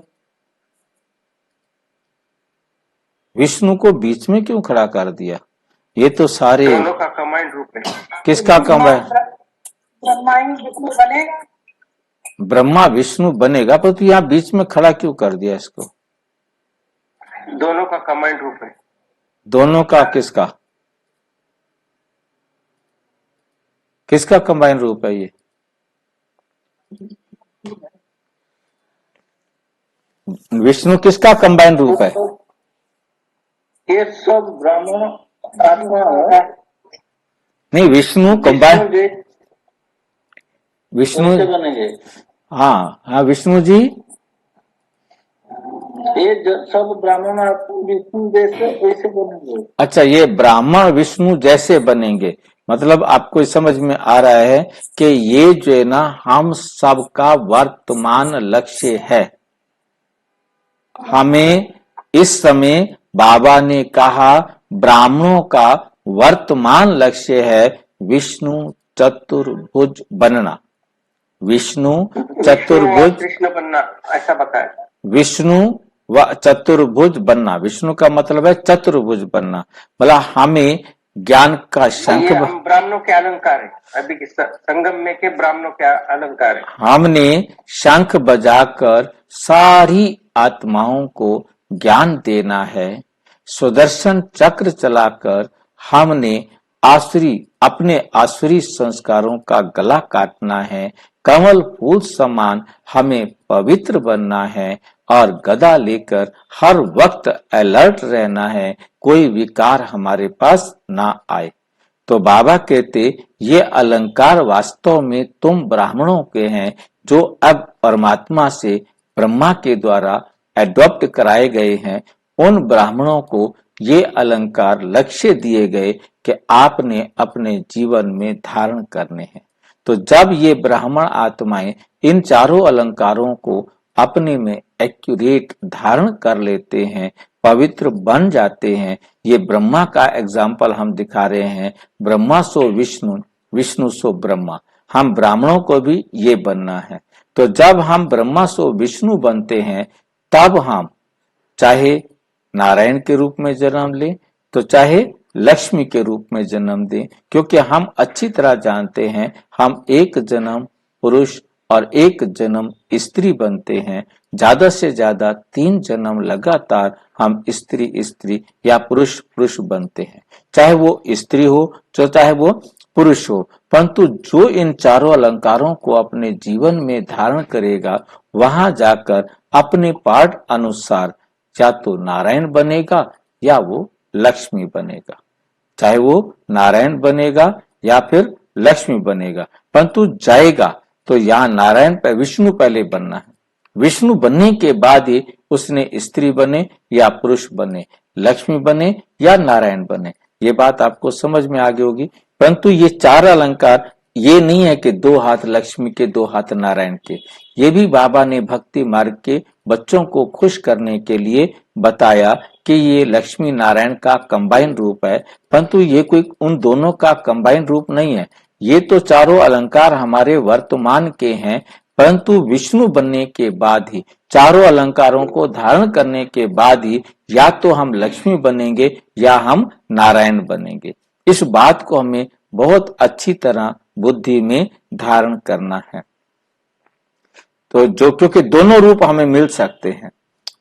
विष्णु को बीच में क्यों खड़ा कर दिया? ये तो सारे दोनों का कंबाइंड रूप है। किसका कंबाइंड? ब्रह्मा ही विष्णु बनेगा। ब्रह्मा विष्णु बनेगा, पर तो यहाँ बीच में खड़ा क्यों कर दिया इसको? दोनों का कंबाइंड रूप है। दोनों का किसका? किसका कंबाइंड रूप है ये? विष्णु किसका कंबाइंड रूप है? ये सब ब्राह्मण आत्मा है। नहीं, विष्णु कंबाइंड, विष्णु से बनेंगे। हाँ हाँ विष्णु जी। ये जो सब ब्राह्मण विष्णु जैसे ऐसे बनेंगे। अच्छा, ये ब्राह्मण विष्णु जैसे बनेंगे, मतलब आपको समझ में आ रहा है कि ये जो है ना हम सबका वर्तमान लक्ष्य है। हमें इस समय बाबा ने कहा ब्राह्मणों का वर्तमान लक्ष्य है विष्णु चतुर्भुज बनना। विष्णु विष्णु और चतुर्भुज, कृष्ण बनना, ऐसा बताया। विष्णु व चतुर्भुज बनना। विष्णु का मतलब है चतुर्भुज बनना, मतलब हमें ज्ञान का शंख ये हम ब्राह्मणों के अलंकार है, अभी के संगम में के ब्राह्मणों के अलंकार है। हमने शंख बजाकर सारी आत्माओं को ज्ञान देना है। सुदर्शन चक्र चलाकर हमने अपने आसुरी संस्कारों का गला काटना है। कमल फूल समान हमें पवित्र बनना है और गदा लेकर हर वक्त अलर्ट रहना है, कोई विकार हमारे पास ना आए। तो बाबा कहते ये अलंकार वास्तव में तुम ब्राह्मणों के हैं, जो अब परमात्मा से ब्रह्मा के द्वारा एडॉप्ट कराए गए हैं। उन ब्राह्मणों को ये अलंकार लक्ष्य दिए गए कि आपने अपने जीवन में धारण करने हैं। तो जब ये ब्राह्मण आत्माएं इन चारों अलंकारों को अपने में एक्यूरेट धारण कर लेते हैं, पवित्र बन जाते हैं। ये ब्रह्मा का एग्जाम्पल हम दिखा रहे हैं, ब्रह्मा सो विष्णु, विष्णु सो ब्रह्मा। हम ब्राह्मणों को भी ये बनना है। तो जब हम ब्रह्मा सो विष्णु बनते हैं, तब हम चाहे नारायण के रूप में जन्म लें, तो चाहे लक्ष्मी के रूप में जन्म दें, क्योंकि हम अच्छी तरह जानते हैं हम एक जन्म पुरुष और एक जन्म स्त्री बनते हैं। ज्यादा से ज्यादा 3 जन्म लगातार हम स्त्री स्त्री या पुरुष पुरुष बनते हैं, चाहे वो स्त्री हो चाहे वो पुरुष हो। परंतु जो इन चारों अलंकारों को अपने जीवन में धारण करेगा, वहां जाकर अपने पाठ अनुसार या तो नारायण बनेगा या वो लक्ष्मी बनेगा। चाहे वो नारायण बनेगा या फिर लक्ष्मी बनेगा, परंतु जाएगा तो यहाँ नारायण पे विष्णु पहले बनना है। विष्णु बनने के बाद ही उसने स्त्री बने या पुरुष बने, लक्ष्मी बने या नारायण बने। ये बात आपको समझ में आ गई होगी। परंतु ये 4 अलंकार ये नहीं है कि 2 हाथ लक्ष्मी के 2 हाथ नारायण के। ये भी बाबा ने भक्ति मार्ग के बच्चों को खुश करने के लिए बताया कि ये लक्ष्मी नारायण का कंबाइन रूप है, परंतु ये कोई उन दोनों का कंबाइन रूप नहीं है। ये तो चारों अलंकार हमारे वर्तमान के हैं, परंतु विष्णु बनने के बाद ही, चारों अलंकारों को धारण करने के बाद ही या तो हम लक्ष्मी बनेंगे या हम नारायण बनेंगे। इस बात को हमें बहुत अच्छी तरह बुद्धि में धारण करना है। तो जो क्योंकि दोनों रूप हमें मिल सकते हैं,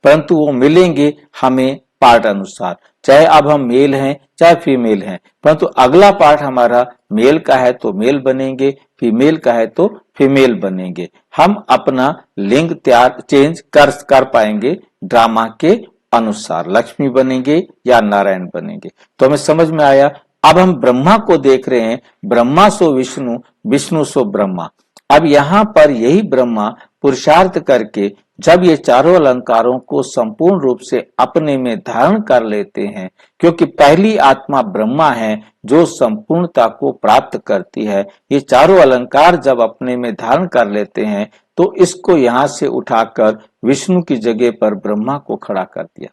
परंतु वो मिलेंगे हमें पार्ट अनुसार। चाहे अब हम मेल हैं चाहे फीमेल हैं, परंतु अगला पार्ट हमारा मेल का है तो मेल बनेंगे, फीमेल का है तो फीमेल बनेंगे। हम अपना लिंग चेंज कर पाएंगे ड्रामा के अनुसार, लक्ष्मी बनेंगे या नारायण बनेंगे। तो हमें समझ में आया। अब हम ब्रह्मा को देख रहे हैं, ब्रह्मा सो विष्णु, विष्णु सो ब्रह्मा। अब यहाँ पर यही ब्रह्मा पुरुषार्थ करके जब ये चारों अलंकारों को संपूर्ण रूप से अपने में धारण कर लेते हैं, क्योंकि पहली आत्मा ब्रह्मा है जो संपूर्णता को प्राप्त करती है। ये चारों अलंकार जब अपने में धारण कर लेते हैं, तो इसको यहाँ से उठाकर विष्णु की जगह पर ब्रह्मा को खड़ा कर दिया।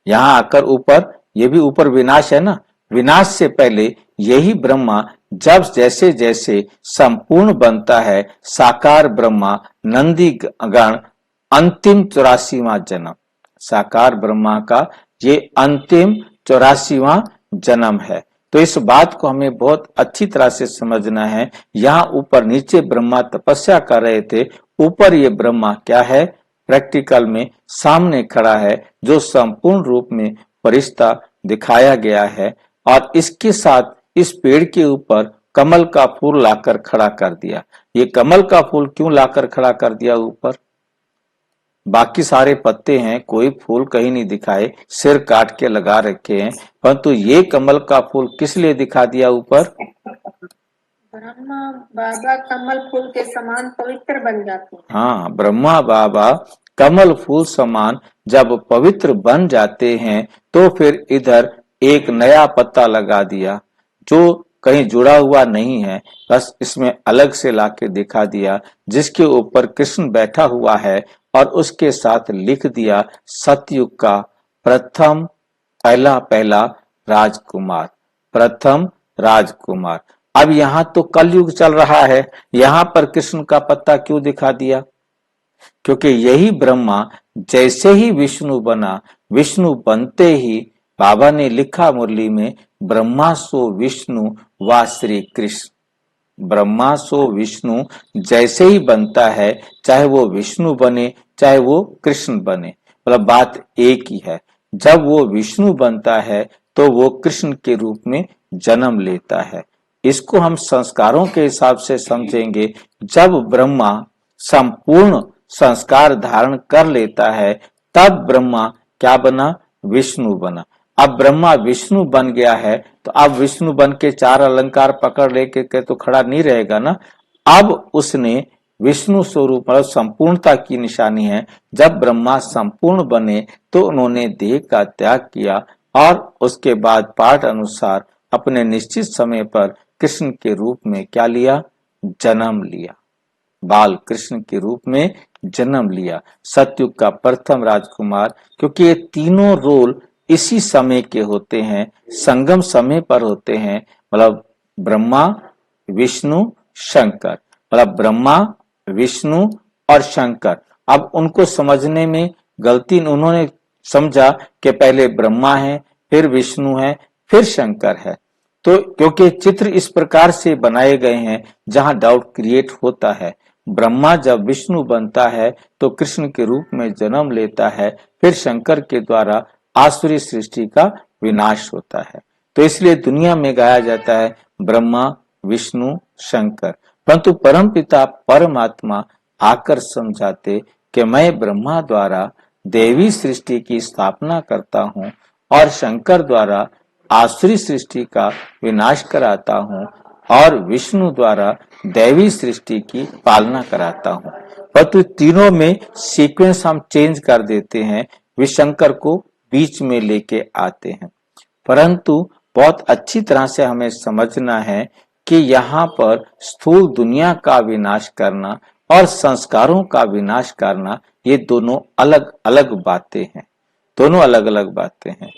यहाँ आकर ऊपर, ये भी ऊपर विनाश है ना, विनाश से पहले यही ब्रह्मा जब जैसे जैसे संपूर्ण बनता है, साकार ब्रह्मा नंदी गण अंतिम 84वां जन्म, साकार ब्रह्मा का ये अंतिम 84वां जन्म है। तो इस बात को हमें बहुत अच्छी तरह से समझना है। यहाँ ऊपर नीचे ब्रह्मा तपस्या कर रहे थे, ऊपर ये ब्रह्मा क्या है, प्रैक्टिकल में सामने खड़ा है, जो संपूर्ण रूप में फरिश्ता दिखाया गया है। और इसके साथ इस पेड़ के ऊपर कमल का फूल लाकर खड़ा कर दिया। ये कमल का फूल क्यों लाकर खड़ा कर दिया ऊपर? बाकी सारे पत्ते हैं, कोई फूल कहीं नहीं दिखाए, सिर काट के लगा रखे हैं, परंतु ये कमल का फूल किस लिए दिखा दिया ऊपर? ब्रह्मा बाबा कमल फूल के समान पवित्र बन जाते हैं। हाँ, ब्रह्मा बाबा कमल फूल समान जब पवित्र बन जाते हैं तो फिर इधर एक नया पत्ता लगा दिया जो कहीं जुड़ा हुआ नहीं है, बस इसमें अलग से लाके दिखा दिया, जिसके ऊपर कृष्ण बैठा हुआ है और उसके साथ लिख दिया सतयुग का प्रथम पहला पहला राजकुमार, प्रथम राजकुमार। अब यहाँ तो कलयुग चल रहा है, यहाँ पर कृष्ण का पत्ता क्यों दिखा दिया? क्योंकि यही ब्रह्मा जैसे ही विष्णु बना, विष्णु बनते ही बाबा ने लिखा मुरली में, ब्रह्मा सो विष्णु व श्री कृष्ण। ब्रह्मा सो विष्णु जैसे ही बनता है, चाहे वो विष्णु बने चाहे वो कृष्ण बने, मतलब बात एक ही है। जब वो विष्णु बनता है तो वो कृष्ण के रूप में जन्म लेता है। इसको हम संस्कारों के हिसाब से समझेंगे। जब ब्रह्मा संपूर्ण संस्कार धारण कर लेता है तब ब्रह्मा क्या बना? विष्णु बना। अब ब्रह्मा विष्णु बन गया है तो अब विष्णु बन के चार अलंकार पकड़ लेके के तो खड़ा नहीं रहेगा ना। अब उसने विष्णु स्वरूप मतलब संपूर्णता की निशानी है। जब ब्रह्मा संपूर्ण बने तो उन्होंने देह का त्याग किया और उसके बाद पाठ अनुसार अपने निश्चित समय पर कृष्ण के रूप में क्या लिया? जन्म लिया। बाल कृष्ण के रूप में जन्म लिया, सतयुग का प्रथम राजकुमार। क्योंकि ये तीनों रोल इसी समय के होते हैं, संगम समय पर होते हैं। मतलब ब्रह्मा विष्णु शंकर, मतलब ब्रह्मा विष्णु और शंकर। अब उनको समझने में गलती, उन्होंने समझा कि पहले ब्रह्मा है फिर विष्णु है फिर शंकर है। तो क्योंकि चित्र इस प्रकार से बनाए गए हैं जहां डाउट क्रिएट होता है। ब्रह्मा जब विष्णु बनता है तो कृष्ण के रूप में जन्म लेता है, फिर शंकर के द्वारा आसुरी सृष्टि का विनाश होता है। तो इसलिए दुनिया में गाया जाता है ब्रह्मा विष्णु शंकर। परंतु परमपिता परमात्मा आकर समझाते कि मैं ब्रह्मा द्वारा देवी सृष्टि की स्थापना करता हूँ और शंकर द्वारा आसुरी सृष्टि का विनाश कराता हूँ और विष्णु द्वारा दैवी सृष्टि की पालना कराता हूँ। परंतु तीनों में सीक्वेंस हम चेंज कर देते हैं, विशंकर को बीच में लेके आते हैं। परंतु बहुत अच्छी तरह से हमें समझना है कि यहाँ पर स्थूल दुनिया का विनाश करना और संस्कारों का विनाश करना, ये दोनों अलग अलग बातें हैं, दोनों अलग अलग बातें हैं।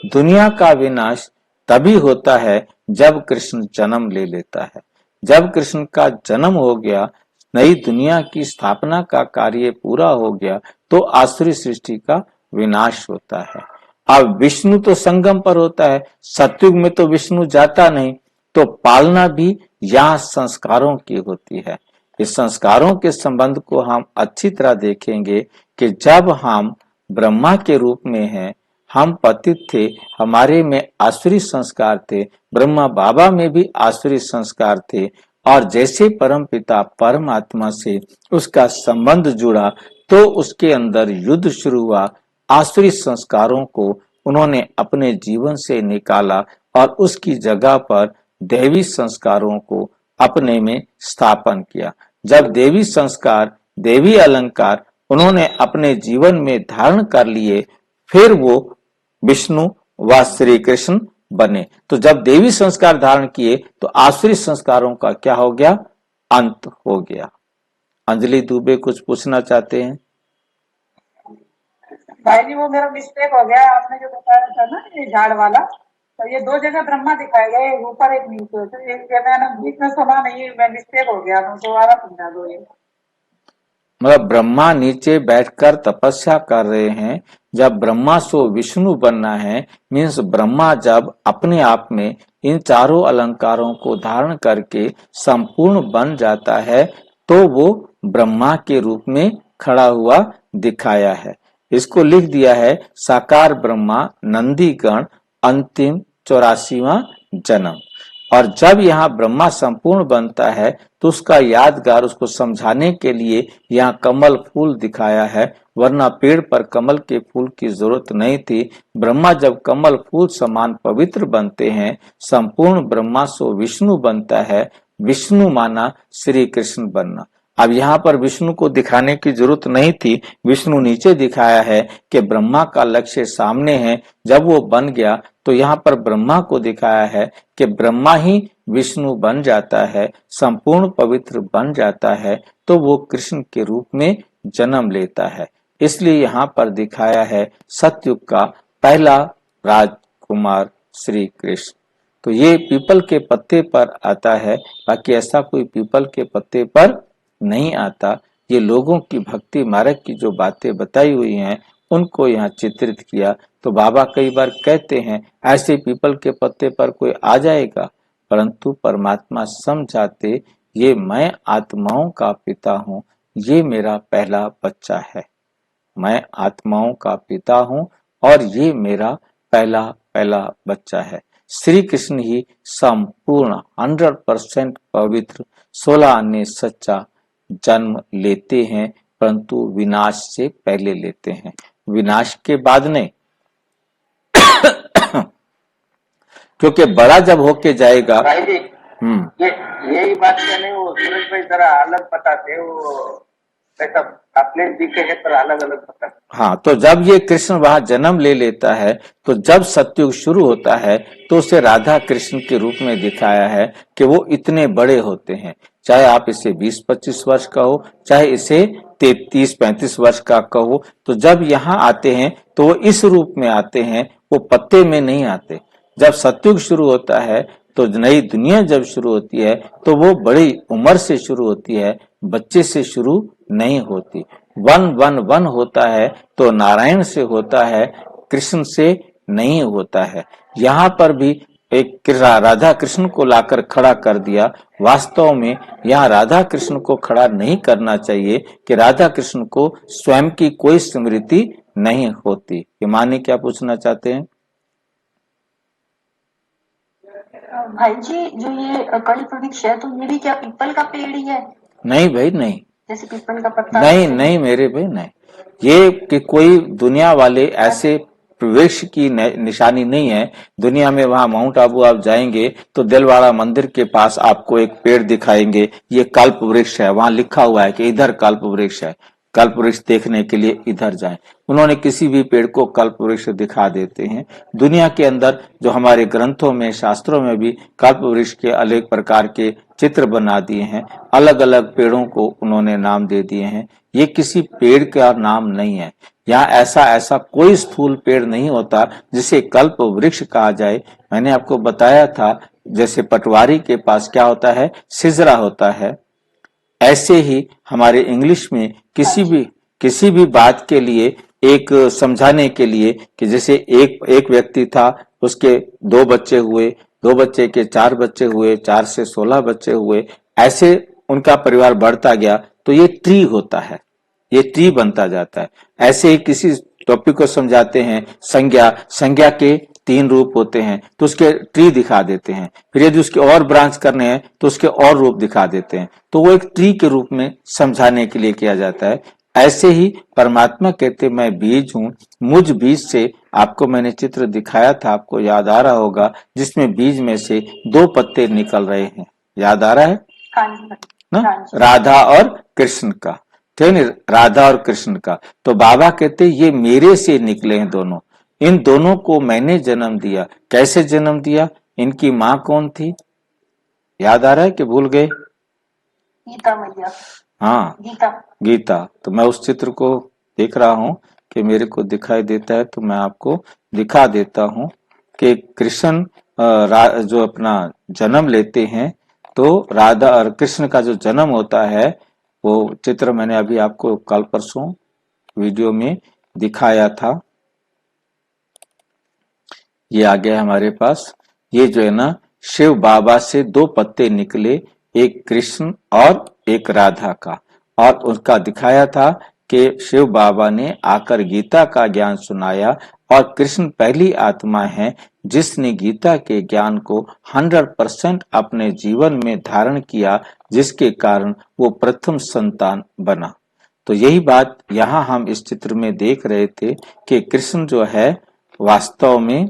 दुनिया का विनाश तभी होता है जब कृष्ण जन्म ले लेता है। जब कृष्ण का जन्म हो गया, नई दुनिया की स्थापना का कार्य पूरा हो गया, तो आसुरी सृष्टि का विनाश होता है। अब विष्णु तो संगम पर होता है, सतयुग में तो विष्णु जाता नहीं, तो पालना भी यहाँ संस्कारों की होती है। इस संस्कारों के संबंध को हम अच्छी तरह देखेंगे कि जब हम ब्रह्मा के रूप में हैं, हम पतित थे, हमारे में आसुरी संस्कार थे, ब्रह्मा बाबा में भी आसुरी संस्कार थे, और जैसे परम पिता परमात्मा से उसका संबंध जुड़ा तो उसके अंदर युद्ध शुरू हुआ। आसुरी संस्कारों को उन्होंने अपने जीवन से निकाला और उसकी जगह पर दैवी संस्कारों को अपने में स्थापन किया। जब देवी संस्कार, देवी अलंकार उन्होंने अपने जीवन में धारण कर लिए, फिर वो विष्णु व श्री कृष्ण बने। तो जब देवी संस्कार धारण किए तो आसुरी संस्कारों का क्या हो गया? अंत हो गया। अंजलि दुबे कुछ पूछना चाहते हैं? भाई जी वो मेरा मिस्टेक हो गया, आपने जो बताया था ना ये झाड़ वाला, तो ये दो जगह ब्रह्मा दिखाए गए, एक ऊपर एक नीचे, तो एक मैंने बीच में सुना नहीं, मैं मिस्टेक हो गया, तो दोबारा समझा दो ये। मतलब ब्रह्मा नीचे बैठकर तपस्या कर रहे हैं। जब ब्रह्मा सो विष्णु बनना है, मीन्स ब्रह्मा जब अपने आप में इन चारों अलंकारों को धारण करके संपूर्ण बन जाता है तो वो ब्रह्मा के रूप में खड़ा हुआ दिखाया है। इसको लिख दिया है साकार ब्रह्मा नंदीगण अंतिम 84वां जन्म। और जब यहाँ ब्रह्मा संपूर्ण बनता है तो उसका यादगार, उसको समझाने के लिए यहाँ कमल फूल दिखाया है, वरना पेड़ पर कमल के फूल की जरूरत नहीं थी। ब्रह्मा जब कमल फूल समान पवित्र बनते हैं, संपूर्ण ब्रह्मा सो विष्णु बनता है, विष्णु माना श्री कृष्ण बनना। अब यहाँ पर विष्णु को दिखाने की जरूरत नहीं थी, विष्णु नीचे दिखाया है कि ब्रह्मा का लक्ष्य सामने है। जब वो बन गया तो यहाँ पर ब्रह्मा को दिखाया है कि ब्रह्मा ही विष्णु बन जाता है, संपूर्ण पवित्र बन जाता है, तो वो कृष्ण के रूप में जन्म लेता है। इसलिए यहाँ पर दिखाया है सतयुग का पहला राजकुमार श्री कृष्ण। तो ये पीपल के पत्ते पर आता है, बाकी ऐसा कोई पीपल के पत्ते पर नहीं आता। ये लोगों की भक्ति मार्ग की जो बातें बताई हुई हैं उनको यहाँ चित्रित किया। तो बाबा कई बार कहते हैं ऐसे पीपल के पत्ते पर कोई आ जाएगा, परंतु परमात्मा समझाते ये मैं आत्माओं का पिता हूँ, ये मेरा पहला बच्चा है। मैं आत्माओं का पिता हूँ और ये मेरा पहला बच्चा है। श्री कृष्ण ही संपूर्ण 100% पवित्र 16 आने सच्चा जन्म लेते हैं, परंतु विनाश से पहले लेते हैं, विनाश के बाद नहीं। क्योंकि बड़ा जब होके जाएगा। भाई जी, ये यही बात कहने वो सूरज भाई जरा अलग बताते, वो ऐसा अपने दिखे है पर अलग अलग बताते। हाँ, तो जब ये कृष्ण वहां जन्म ले लेता है, तो जब सतयुग शुरू होता है तो उसे राधा कृष्ण के रूप में दिखाया है कि वो इतने बड़े होते हैं। चाहे आप इसे 20-25 वर्ष का हो, चाहे इसे 33-35 वर्ष का कहो, तो जब यहाँ आते हैं तो वो इस रूप में आते हैं, वो पत्ते में नहीं आते। जब सतयुग शुरू होता है तो नई दुनिया जब शुरू होती है तो वो बड़ी उम्र से शुरू होती है, बच्चे से शुरू नहीं होती। 1-1-1 होता है तो नारायण से होता है, कृष्ण से नहीं होता है। यहाँ पर भी एक राधा कृष्ण को लाकर खड़ा कर दिया। वास्तव में यहाँ राधा कृष्ण को खड़ा नहीं करना चाहिए कि राधा कृष्ण को स्वयं की कोई स्मृति नहीं होती। ये माने क्या पूछना चाहते हैं? भाई जी, जो ये कली वृक्ष है तो ये भी क्या पीपल का पेड़ ही है? नहीं भाई नहीं, जैसे पीपल का पत्ता। नहीं नहीं मेरे भाई नहीं, ये कि कोई दुनिया वाले ऐसे वृक्ष की निशानी नहीं है। दुनिया में वहां माउंट आबू आप जाएंगे तो दिलवाड़ा मंदिर के पास आपको एक पेड़ दिखाएंगे, ये कल्प वृक्ष है, वहां लिखा हुआ है कि इधर कल्प वृक्ष है, कल्प वृक्ष देखने के लिए इधर जाएं। उन्होंने किसी भी पेड़ को कल्प वृक्ष दिखा देते हैं। दुनिया के अंदर जो हमारे ग्रंथों में शास्त्रों में भी कल्प वृक्ष के अलग प्रकार के चित्र बना दिए हैं, अलग अलग पेड़ों को उन्होंने नाम दे दिए हैं। ये किसी पेड़ का नाम नहीं है। यहाँ ऐसा कोई स्थूल पेड़ नहीं होता जिसे कल्प वृक्ष कहा जाए। मैंने आपको बताया था जैसे पटवारी के पास क्या होता है, सिजरा होता है, ऐसे ही हमारे इंग्लिश में किसी भी बात के लिए एक समझाने के लिए कि जैसे एक व्यक्ति था, उसके 2 बच्चे हुए, 2 बच्चे के 4 बच्चे हुए, 4 से 16 बच्चे हुए, ऐसे उनका परिवार बढ़ता गया तो ये ट्री होता है, ये ट्री बनता जाता है। ऐसे ही किसी टॉपिक को समझाते हैं, संज्ञा के 3 रूप होते हैं तो उसके ट्री दिखा देते हैं, फिर यदि उसके और ब्रांच करने हैं तो उसके और रूप दिखा देते हैं, तो वो एक ट्री के रूप में समझाने के लिए किया जाता है। ऐसे ही परमात्मा कहते मैं बीज हूं, मुझ बीज से आपको मैंने चित्र दिखाया था, आपको याद आ रहा होगा, जिसमें बीज में से 2 पत्ते निकल रहे हैं, याद आ रहा है ना, राधा और कृष्ण का, ठीक है, राधा और कृष्ण का। तो बाबा कहते ये मेरे से निकले हैं दोनों, इन दोनों को मैंने जन्म दिया। कैसे जन्म दिया? इनकी माँ कौन थी, याद आ रहा है कि भूल गए? गीता मैया। हाँ, गीता। तो मैं उस चित्र को देख रहा हूं कि मेरे को दिखाई देता है, तो मैं आपको दिखा देता हूं कि कृष्ण जो अपना जन्म लेते हैं, तो राधा और कृष्ण का जो जन्म होता है वो चित्र मैंने अभी आपको कल परसों वीडियो में दिखाया था। ये आ गया हमारे पास। ये जो है ना, शिव बाबा से 2 पत्ते निकले, एक कृष्ण और एक राधा का, और उसका दिखाया था कि शिव बाबा ने आकर गीता का ज्ञान सुनाया, और कृष्ण पहली आत्मा है जिसने गीता के ज्ञान को 100% अपने जीवन में धारण किया, जिसके कारण वो प्रथम संतान बना। तो यही बात यहाँ हम इस चित्र में देख रहे थे कि कृष्ण जो है वास्तव में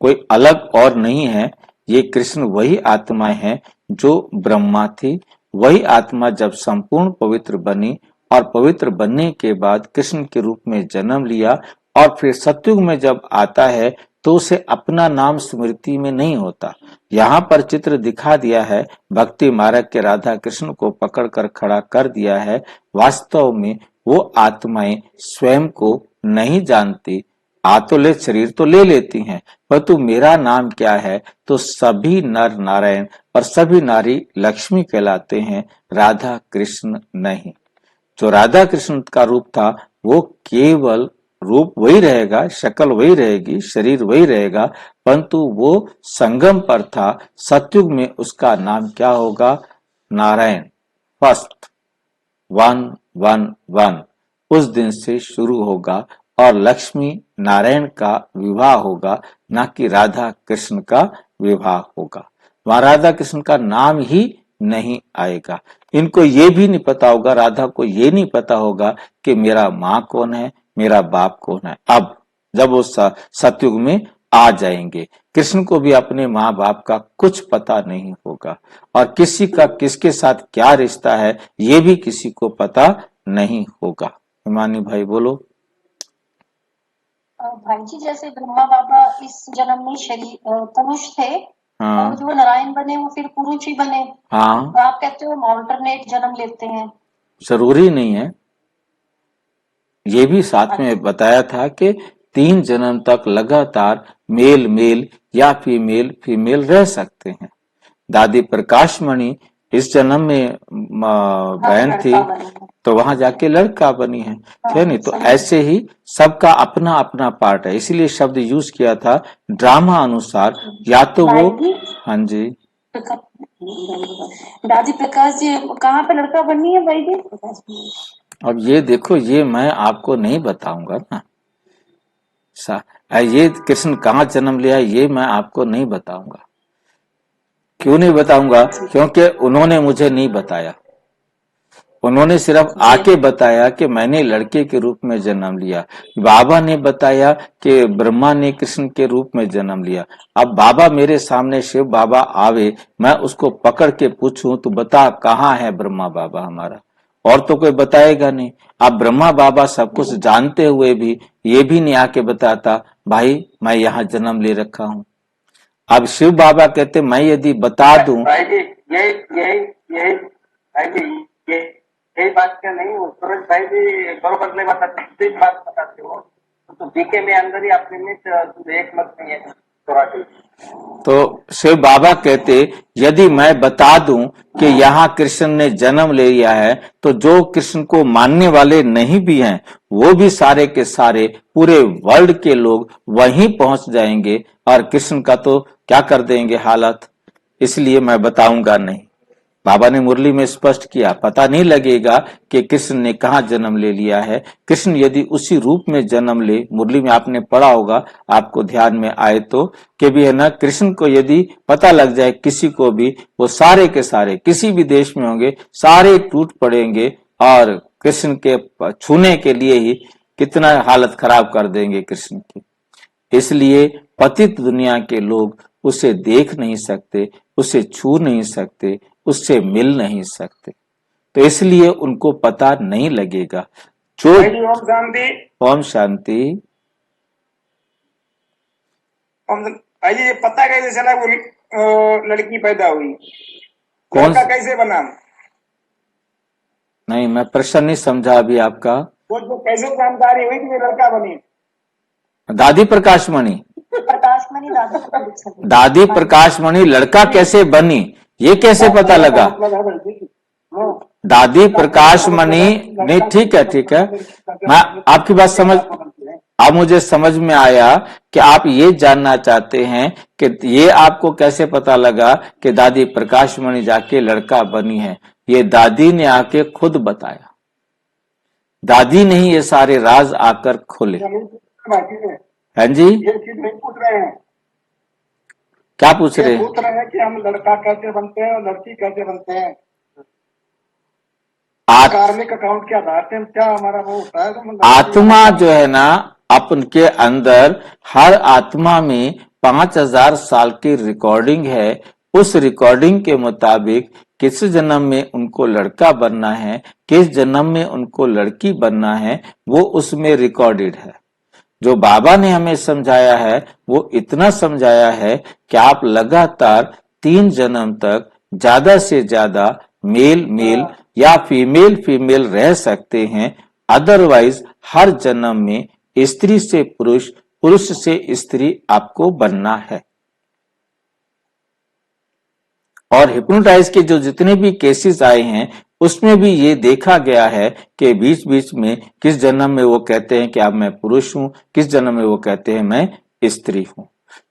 कोई अलग और नहीं है, ये कृष्ण वही आत्मा है जो ब्रह्मा थी, वही आत्मा जब संपूर्ण पवित्र बनी और पवित्र बनने के बाद कृष्ण के रूप में जन्म लिया और फिर सतयुग में जब आता है तो उसे अपना नाम स्मृति में नहीं होता। यहाँ पर चित्र दिखा दिया है, भक्ति मार्ग के राधा कृष्ण को पकड़कर खड़ा कर दिया है। वास्तव में वो आत्माएं स्वयं को नहीं जानती, शरीर तो ले लेती हैं, परंतु मेरा नाम क्या है, तो सभी नर नारायण और सभी नारी लक्ष्मी कहलाते हैं, राधा कृष्ण नहीं। जो राधा कृष्ण का रूप था वो केवल रूप वही रहेगा, शक्ल वही रहेगी, शरीर वही रहेगा, परंतु वो संगम पर था। सतयुग में उसका नाम क्या होगा? नारायण, फर्स्ट 111 उस दिन से शुरू होगा और लक्ष्मी नारायण का विवाह होगा, ना कि राधा कृष्ण का विवाह होगा। वहां राधा कृष्ण का नाम ही नहीं आएगा। इनको ये भी नहीं पता होगा, राधा को ये नहीं पता होगा कि मेरा माँ कौन है, मेरा बाप कौन है। अब जब वो सतयुग में आ जाएंगे, कृष्ण को भी अपने माँ बाप का कुछ पता नहीं होगा और किसी का किसके साथ क्या रिश्ता है ये भी किसी को पता नहीं होगा। हिमानी भाई बोलो। भाई जी, जैसे ब्रह्मा बाबा इस जन्म में शरीर पुरुष थे, हाँ और जो नारायण बने वो फिर पुरुष ही बने। हाँ, तो आप कहते हो हम ऑल्टरनेट जन्म लेते हैं। जरूरी नहीं है। ये भी साथ में बताया था कि 3 जन्म तक लगातार मेल मेल या फीमेल फीमेल रह सकते हैं। दादी प्रकाशमणि इस जन्म में बहन थी तो वहां जाके लड़का बनी है नहीं? तो ऐसे ही सबका अपना अपना पार्ट है, इसीलिए शब्द यूज किया था ड्रामा अनुसार, या तो वो। हाँ जी, दादी प्रकाश जी कहाँ पे लड़का बननी है भाई जी? अब ये देखो, ये मैं आपको नहीं बताऊंगा ना। ये कृष्ण कहाँ जन्म लिया ये मैं आपको नहीं बताऊंगा। क्यों नहीं बताऊंगा? क्योंकि उन्होंने मुझे नहीं बताया। उन्होंने सिर्फ आके बताया कि मैंने लड़के के रूप में जन्म लिया। बाबा ने बताया कि ब्रह्मा ने कृष्ण के रूप में जन्म लिया। अब बाबा मेरे सामने शिव बाबा आवे, मैं उसको पकड़ के पूछूं तो बता कहाँ है ब्रह्मा बाबा हमारा, और तो कोई बताएगा नहीं। अब ब्रह्मा बाबा सब कुछ जानते हुए भी ये भी नहीं आके बताता भाई मैं यहाँ जन्म ले रखा हूँ। अब शिव बाबा कहते मैं यदि बता दूं, भाई जी यही भाई जी यही बात क्या नहीं हो सूरज भाई जी बरोबर नहीं बताते, बात बताते हो तो बीके में अंदर ही अपने में एक मत नहीं है। तो शिव बाबा कहते यदि मैं बता दूं कि यहाँ कृष्ण ने जन्म ले लिया है तो जो कृष्ण को मानने वाले नहीं भी हैं वो भी सारे के सारे पूरे वर्ल्ड के लोग वहीं पहुंच जाएंगे और कृष्ण का तो क्या कर देंगे हालत। इसलिए मैं बताऊंगा नहीं। बाबा ने मुरली में स्पष्ट किया, पता नहीं लगेगा कि कृष्ण ने कहा जन्म ले लिया है। कृष्ण यदि उसी रूप में जन्म ले, मुरली में आपने पढ़ा होगा, आपको ध्यान में आए तो, कि भी है ना, कृष्ण को यदि पता लग जाए किसी को भी, वो सारे के सारे किसी भी देश में होंगे सारे टूट पड़ेंगे और कृष्ण के छूने के लिए ही कितना हालत खराब कर देंगे कृष्ण की। इसलिए पतित दुनिया के लोग उसे देख नहीं सकते, उसे छू नहीं सकते, उससे मिल नहीं सकते, तो इसलिए उनको पता नहीं लगेगा। जो ओम शांति। ओम शांति। भाई ये पता कैसे चला वो लड़की पैदा हुई? कौन लड़का कैसे बना? नहीं, मैं प्रश्न नहीं समझा अभी आपका। वो जो कैसे जानकारी हुई कि लड़का बनी? दादी प्रकाशमणि, दादी प्रकाशमणि लड़का कैसे बनी ये कैसे पता लगा? दादी प्रकाशमणि नहीं, ठीक है, मैं आपकी बात समझ, अब मुझे समझ में आया कि आप ये जानना चाहते हैं कि ये आपको कैसे पता लगा कि दादी प्रकाशमणि जाके लड़का बनी है। ये दादी ने आके खुद बताया, दादी ने ही ये सारे राज आकर खोले। हाँ जी, ये चीज नहीं पूछ रहे हैं। क्या पूछ रहे हैं? पूछ रहे हैं कि हम लड़का कैसे बनते हैं और लड़की कैसे बनते हैं। कार्मिक अकाउंट के आधार से क्या हमारा वो होता है? तो आत्मा जो है ना, अपन के अंदर हर आत्मा में 5000 साल की रिकॉर्डिंग है। उस रिकॉर्डिंग के मुताबिक किस जन्म में उनको लड़का बनना है, किस जन्म में उनको लड़की बनना है, वो उसमें रिकॉर्डेड है। जो बाबा ने हमें समझाया है वो इतना समझाया है कि आप लगातार 3 जन्म तक ज्यादा से ज्यादा मेल मेल या फीमेल फीमेल रह सकते हैं, अदरवाइज हर जन्म में स्त्री से पुरुष, पुरुष से स्त्री आपको बनना है। और हिप्नोटाइज के जो जितने भी केसेस आए हैं उसमें भी ये देखा गया है कि बीच बीच में किस जन्म में वो कहते हैं कि अब मैं पुरुष हूं, किस जन्म में वो कहते हैं मैं स्त्री हूं।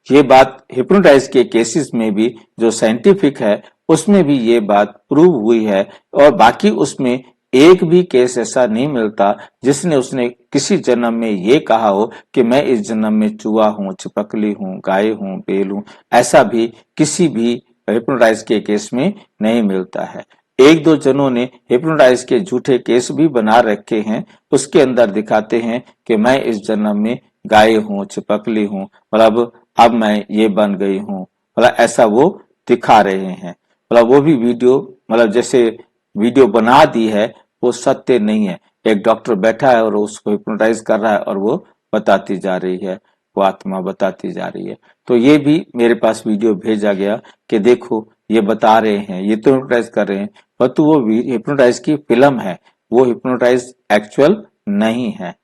ये बात हिप्नोटाइज के केसेस में भी जो साइंटिफिक है उसमें भी ये बात प्रूव हुई है। और बाकी उसमें एक भी केस ऐसा नहीं मिलता जिसने उसने किसी जन्म में ये कहा हो कि मैं इस जन्म में चूहा हूं, छिपकली हूं, गाय हूं, बेल हूं। ऐसा भी किसी भी हिप्नोटाइज के केस में नहीं मिलता है। एक दो जनों ने हिप्नोटाइज के झूठे केस भी बना रखे हैं, उसके अंदर दिखाते हैं कि मैं इस जन्म में गाय हूं, छिपकली हूं, मतलब अब मैं ये बन गई हूं, मतलब ऐसा वो दिखा रहे हैं। मतलब वो भी वीडियो, मतलब जैसे वीडियो बना दी है वो सत्य नहीं है। एक डॉक्टर बैठा है और उसको हिप्नोटाइज कर रहा है और वो बताती जा रही है, वो आत्मा बताती जा रही है। तो ये भी मेरे पास वीडियो भेजा गया कि देखो ये बता रहे हैं, ये तो हिप्नोटाइज कर रहे हैं, परंतु वो हिप्नोटाइज की फिल्म है, वो हिप्नोटाइज एक्चुअल नहीं है।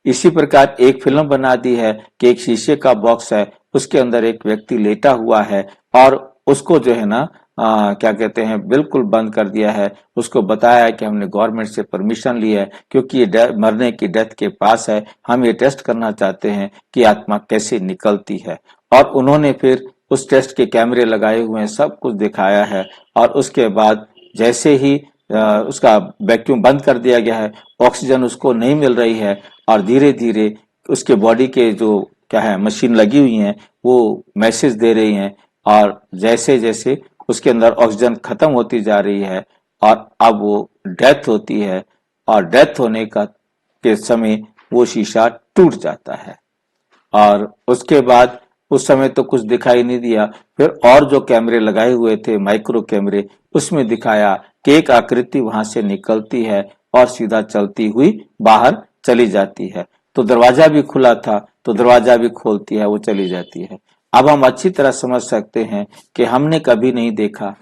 इसी प्रकार एक फिल्म बना दी है कि एक शीशे का बॉक्स है, उसके अंदर एक व्यक्ति लेटा हुआ है और उसको जो है ना क्या कहते हैं बिल्कुल बंद कर दिया है। उसको बताया है कि हमने गवर्नमेंट से परमिशन ली है क्योंकि ये मरने की डेथ के पास है, हम ये टेस्ट करना चाहते हैं कि आत्मा कैसे निकलती है। और उन्होंने फिर उस टेस्ट के कैमरे लगाए हुए हैं, सब कुछ दिखाया है। और उसके बाद जैसे ही उसका वैक्यूम बंद कर दिया गया है, ऑक्सीजन उसको नहीं मिल रही है और धीरे धीरे उसके बॉडी के जो क्या है मशीन लगी हुई हैं वो मैसेज दे रही हैं और जैसे जैसे उसके अंदर ऑक्सीजन खत्म होती जा रही है और अब वो डेथ होती है और डेथ होने का के समय वो शीशा टूट जाता है। और उसके बाद उस समय तो कुछ दिखाई नहीं दिया, फिर और जो कैमरे लगाए हुए थे माइक्रो कैमरे, उसमें दिखाया कि एक आकृति वहां से निकलती है और सीधा चलती हुई बाहर चली जाती है। तो दरवाजा भी खुला था तो दरवाजा भी खोलती है, वो चली जाती है। अब हम अच्छी तरह समझ सकते हैं कि हमने कभी नहीं देखा,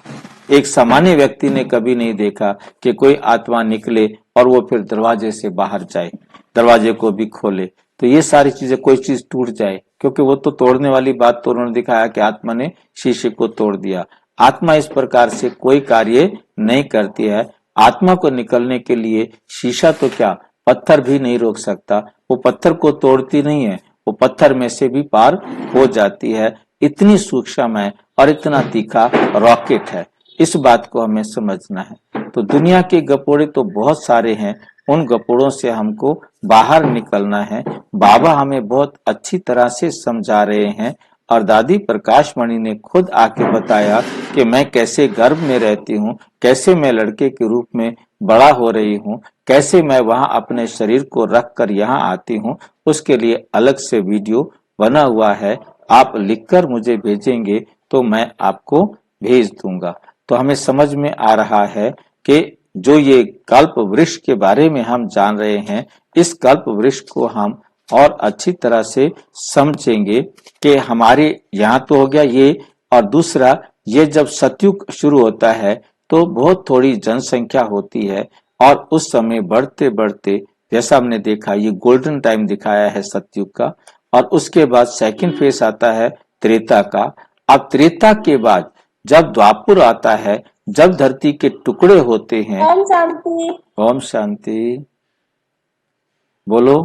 एक सामान्य व्यक्ति ने कभी नहीं देखा कि कोई आत्मा निकले और वो फिर दरवाजे से बाहर जाए, दरवाजे को भी खोले। तो ये सारी चीजें, कोई चीज टूट जाए, क्योंकि वो तो तोड़ने वाली बात तो उन्होंने दिखाया कि आत्मा ने शीशे को तोड़ दिया। आत्मा इस प्रकार से कोई कार्य नहीं करती है। आत्मा को निकलने के लिए शीशा तो क्या, पत्थर भी नहीं रोक सकता। वो पत्थर को तोड़ती नहीं है, वो पत्थर में से भी पार हो जाती है। इतनी सूक्ष्म है और इतना तीखा रॉकेट है, इस बात को हमें समझना है। तो दुनिया के गपोड़े तो बहुत सारे हैं, उन गपोड़ों से हमको बाहर निकलना है। बाबा हमें बहुत अच्छी तरह से समझा रहे हैं और दादी प्रकाश मणि ने खुद आके बताया कि मैं कैसे गर्भ में रहती हूँ, कैसे मैं लड़के के रूप में बड़ा हो रही हूँ, कैसे मैं वहां अपने शरीर को रख कर यहाँ आती हूँ। उसके लिए अलग से वीडियो बना हुआ है, आप लिखकर मुझे भेजेंगे तो मैं आपको भेज दूंगा। तो हमें समझ में आ रहा है कि जो ये कल्प वृक्ष के बारे में हम जान रहे हैं, इस कल्प वृक्ष को हम और अच्छी तरह से समझेंगे कि हमारे यहाँ तो हो गया ये, और दूसरा ये जब सतयुग शुरू होता है तो बहुत थोड़ी जनसंख्या होती है और उस समय बढ़ते बढ़ते जैसा हमने देखा ये गोल्डन टाइम दिखाया है सतयुग का, और उसके बाद सेकंड फेज आता है त्रेता का। अब त्रेता के बाद जब द्वापर आता है, जब धरती के टुकड़े होते हैं। ओम शांति। ओम शांति। बोलो,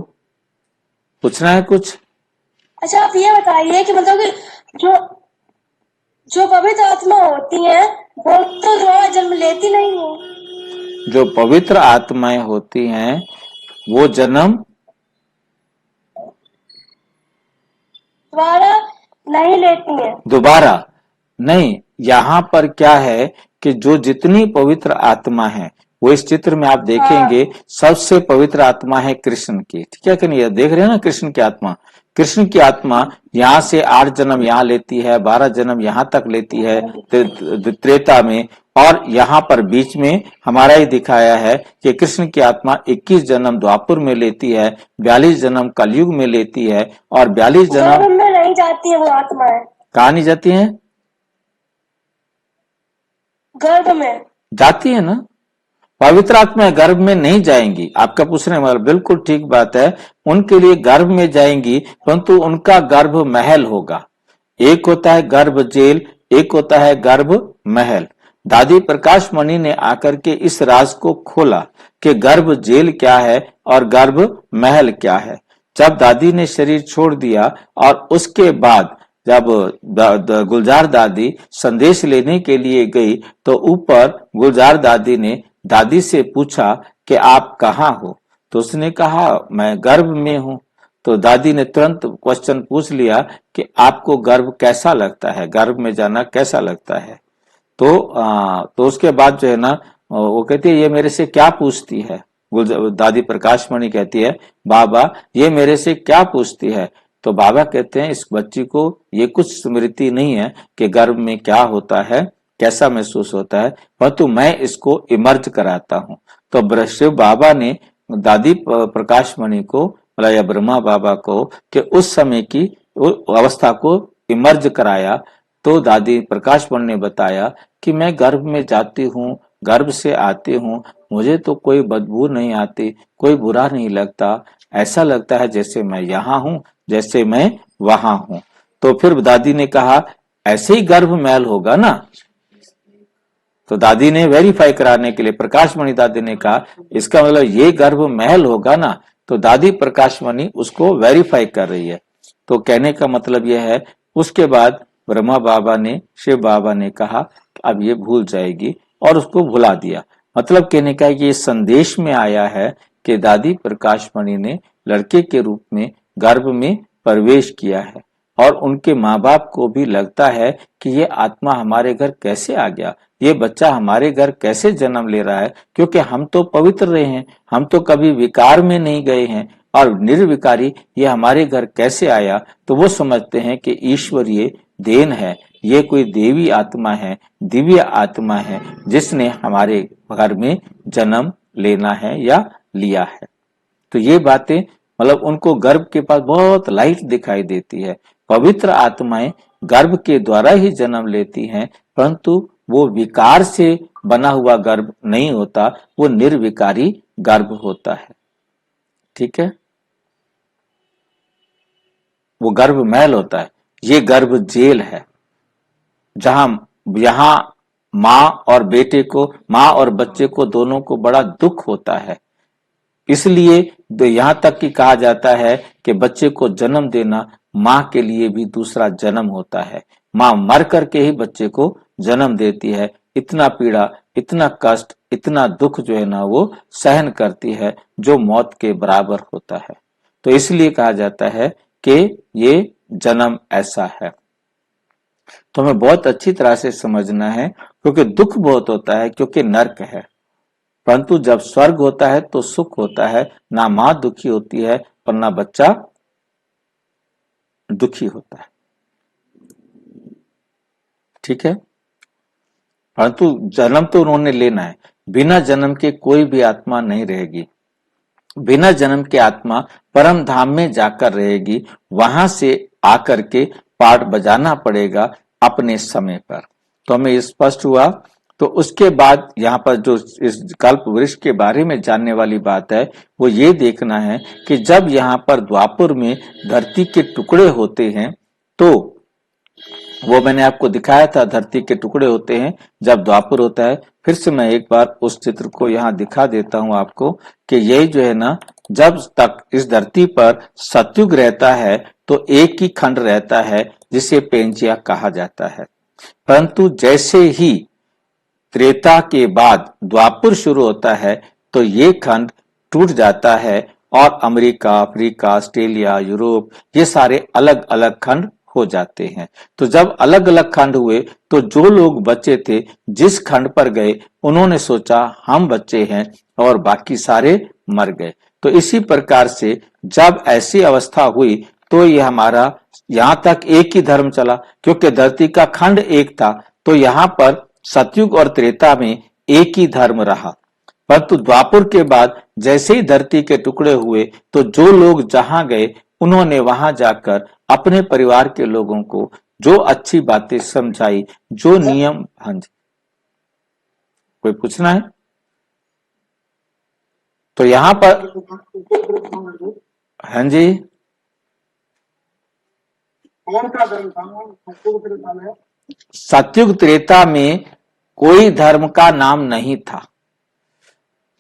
पूछना है कुछ? अच्छा आप ये बताइए कि मतलब कि जो जो पवित्र आत्मा होती है वो तो दोबारा जन्म लेती नहीं है। जो पवित्र आत्माएं होती हैं वो जन्म दोबारा नहीं लेती है। दोबारा नहीं। यहाँ पर क्या है कि जो जितनी पवित्र आत्मा है, वो इस चित्र में आप देखेंगे सबसे पवित्र आत्मा है कृष्ण की, ठीक है कि नहीं? देख रहे हैं ना कृष्ण की आत्मा कृष्ण की आत्मा यहाँ से 8 जन्म यहाँ लेती है, 12 जन्म यहाँ तक लेती है त्रेता में, और यहाँ पर बीच में हमारा ही दिखाया है कि कृष्ण की आत्मा 21 जन्म द्वापर में लेती है, 42 जन्म कलयुग में लेती है, और 42 जन्म गर्भ में नहीं जाती है वो आत्माएं, कहाँ नहीं जाती है? गर्भ में जाती है ना। पवित्र आत्माएं गर्भ में नहीं जाएंगी। आपका पूछने वाला बिल्कुल ठीक बात है, उनके लिए गर्भ में जाएंगी, परंतु उनका गर्भ महल होगा। एक होता है गर्भ जेल, एक होता है गर्भ महल। दादी प्रकाश मणि ने आकर के इस राज को खोला कि गर्भ जेल क्या है और गर्भ महल क्या है। जब दादी ने शरीर छोड़ दिया और उसके बाद जब गुलजार दादी संदेश लेने के लिए गई तो ऊपर गुलजार दादी ने दादी से पूछा कि आप कहाँ हो, तो उसने कहा मैं गर्भ में हूं। तो दादी ने तुरंत क्वेश्चन पूछ लिया कि आपको गर्भ कैसा लगता है, गर्भ में जाना कैसा लगता है। तो उसके बाद जो है ना वो कहती है ये मेरे से क्या पूछती है। दादी प्रकाश मणि कहती है बाबा ये मेरे से क्या पूछती है। तो बाबा कहते हैं इस बच्ची को ये कुछ स्मृति नहीं है कि गर्भ में क्या होता है, कैसा महसूस होता है, परंतु मैं इसको इमर्ज कराता हूं। तो शिव बाबा ने दादी प्रकाश मणि को या ब्रह्मा बाबा को कि उस समय की अवस्था को इमर्ज कराया। तो दादी प्रकाश मणि ने बताया कि मैं गर्भ में जाती हूँ, गर्भ से आती हूँ, मुझे तो कोई बदबू नहीं आती, कोई बुरा नहीं लगता, ऐसा लगता है जैसे मैं यहाँ हूँ, जैसे मैं वहां हूं। तो फिर दादी ने कहा ऐसे ही गर्भ महल होगा ना। तो दादी ने वेरीफाई कराने के लिए प्रकाश मणि दादी ने कहा इसका मतलब ये गर्भ महल होगा ना। तो दादी प्रकाश मणि उसको वेरीफाई कर रही है। तो कहने का मतलब यह है उसके बाद ब्रह्मा बाबा ने शिव बाबा ने कहा अब ये भूल जाएगी और उसको भुला दिया। मतलब कहने का ये संदेश में आया है कि दादी प्रकाश मणि ने लड़के के रूप में गर्भ में प्रवेश किया है और उनके माँ बाप को भी लगता है कि ये आत्मा हमारे घर कैसे आ गया, ये बच्चा हमारे घर कैसे जन्म ले रहा है, क्योंकि हम तो पवित्र रहे हैं, हम तो कभी विकार में नहीं गए हैं और निर्विकारी ये हमारे घर कैसे आया। तो वो समझते हैं कि ईश्वरीय देन है, ये कोई देवी आत्मा है, दिव्य आत्मा है जिसने हमारे घर में जन्म लेना है या लिया है। तो ये बातें मतलब उनको गर्भ के पास बहुत लाइट दिखाई देती है। पवित्र आत्माएं गर्भ के द्वारा ही जन्म लेती हैं, परंतु वो विकार से बना हुआ गर्भ नहीं होता, वो निर्विकारी गर्भ होता है। ठीक है, वो गर्भ महल होता है, ये गर्भ जेल है जहां यहां माँ और बेटे को, माँ और बच्चे को दोनों को बड़ा दुख होता है। इसलिए यहां तक कि कहा जाता है कि बच्चे को जन्म देना माँ के लिए भी दूसरा जन्म होता है। माँ मर करके ही बच्चे को जन्म देती है। इतना पीड़ा, इतना कष्ट, इतना दुख जो है ना वो सहन करती है जो मौत के बराबर होता है। तो इसलिए कहा जाता है कि ये जन्म ऐसा है। तो हमें बहुत अच्छी तरह से समझना है क्योंकि दुख बहुत होता है, क्योंकि नर्क है। परंतु जब स्वर्ग होता है तो सुख होता है, ना माँ दुखी होती है और ना बच्चा दुखी होता है। ठीक है, परंतु जन्म तो उन्होंने लेना है। बिना जन्म के कोई भी आत्मा नहीं रहेगी। बिना जन्म के आत्मा परम धाम में जाकर रहेगी, वहां से आकर के पाठ बजाना पड़ेगा अपने समय पर। तो हमें स्पष्ट हुआ। तो उसके बाद यहाँ पर जो इस कल्प वृक्ष के बारे में जानने वाली बात है वो ये देखना है कि जब यहाँ पर द्वापर में धरती के टुकड़े होते हैं, तो वो मैंने आपको दिखाया था धरती के टुकड़े होते हैं जब द्वापर होता है। फिर से मैं एक बार उस चित्र को यहाँ दिखा देता हूँ आपको कि यही जो है ना, जब तक इस धरती पर सतयुग रहता है तो एक ही खंड रहता है जिसे पेंजिया कहा जाता है। परंतु जैसे ही त्रेता के बाद द्वापर शुरू होता है तो ये खंड टूट जाता है और अमेरिका, अफ्रीका, ऑस्ट्रेलिया, यूरोप ये सारे अलग अलग खंड हो जाते हैं। तो जब अलग अलग खंड हुए तो जो लोग बचे थे जिस खंड पर गए उन्होंने सोचा हम बच्चे हैं और बाकी सारे मर गए। तो इसी प्रकार से जब ऐसी अवस्था हुई तो ये हमारा यहां तक एक ही धर्म चला, क्योंकि धरती का खंड एक था। तो यहां पर सतयुग और त्रेता में एक ही धर्म रहा। परंतु द्वापर के बाद जैसे ही धरती के टुकड़े हुए तो जो लोग जहां गए उन्होंने वहां जाकर अपने परिवार के लोगों को जो अच्छी बातें समझाई, जो नियम। हाँ जी, कोई पूछना है? तो यहां पर हाँ जी, कौन सा धर्म था? सतयुग त्रेता में कोई धर्म का नाम नहीं था।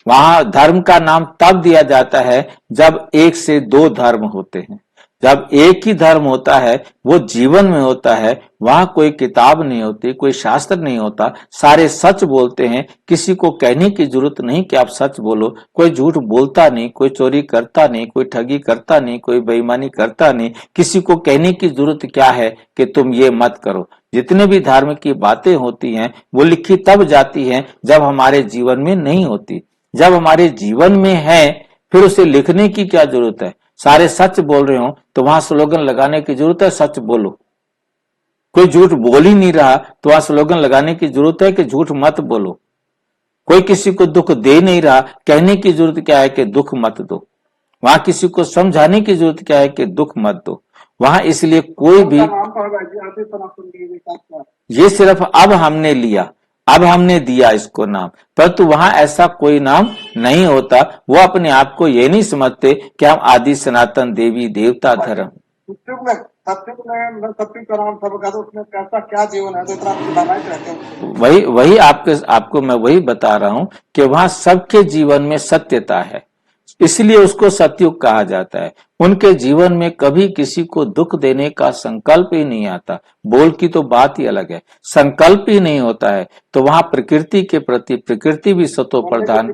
वहां धर्म का नाम तब दिया जाता है जब एक से दो धर्म होते हैं। जब एक ही धर्म होता है, वो जीवन में होता है, वहां कोई किताब नहीं होती, कोई शास्त्र नहीं होता, सारे सच बोलते हैं। किसी को कहने की जरूरत नहीं कि आप सच बोलो, कोई झूठ बोलता नहीं, कोई चोरी करता नहीं, कोई ठगी करता नहीं, कोई बेईमानी करता नहीं। किसी को कहने की जरूरत क्या है कि तुम ये मत करो। जितने भी धर्म की बातें होती हैं वो लिखी तब जाती हैं जब हमारे जीवन में नहीं होती। जब हमारे जीवन में है फिर उसे लिखने की क्या जरूरत है? सारे सच बोल रहे हो तो वहां स्लोगन लगाने की जरूरत है, सच बोलो। कोई झूठ बोल ही नहीं रहा तो वहां स्लोगन लगाने की जरूरत है कि झूठ मत बोलो। कोई किसी को दुख दे नहीं रहा, कहने की जरूरत क्या है कि दुख मत दो। वहां किसी को समझाने की जरूरत क्या है कि दुख मत दो। वहां इसलिए कोई भी, ये सिर्फ अब हमने लिया, अब हमने दिया इसको नाम, परंतु वहां ऐसा कोई नाम नहीं होता। वो अपने आप को ये नहीं समझते कि हम आदि सनातन देवी देवता धर्म। सत्युग का नाम सबका, तो उसमें कैसा क्या जीवन है, तो इतना बताए रहते हैं। वही आपको मैं वही बता रहा हूं कि वहां सबके जीवन में सत्यता है, इसलिए उसको सतयुग कहा जाता है। उनके जीवन में कभी किसी को दुख देने का संकल्प ही नहीं आता। बोल की तो बात ही अलग है, संकल्प ही नहीं होता है। तो वहां प्रकृति के प्रति, प्रकृति भी सतो प्रधान,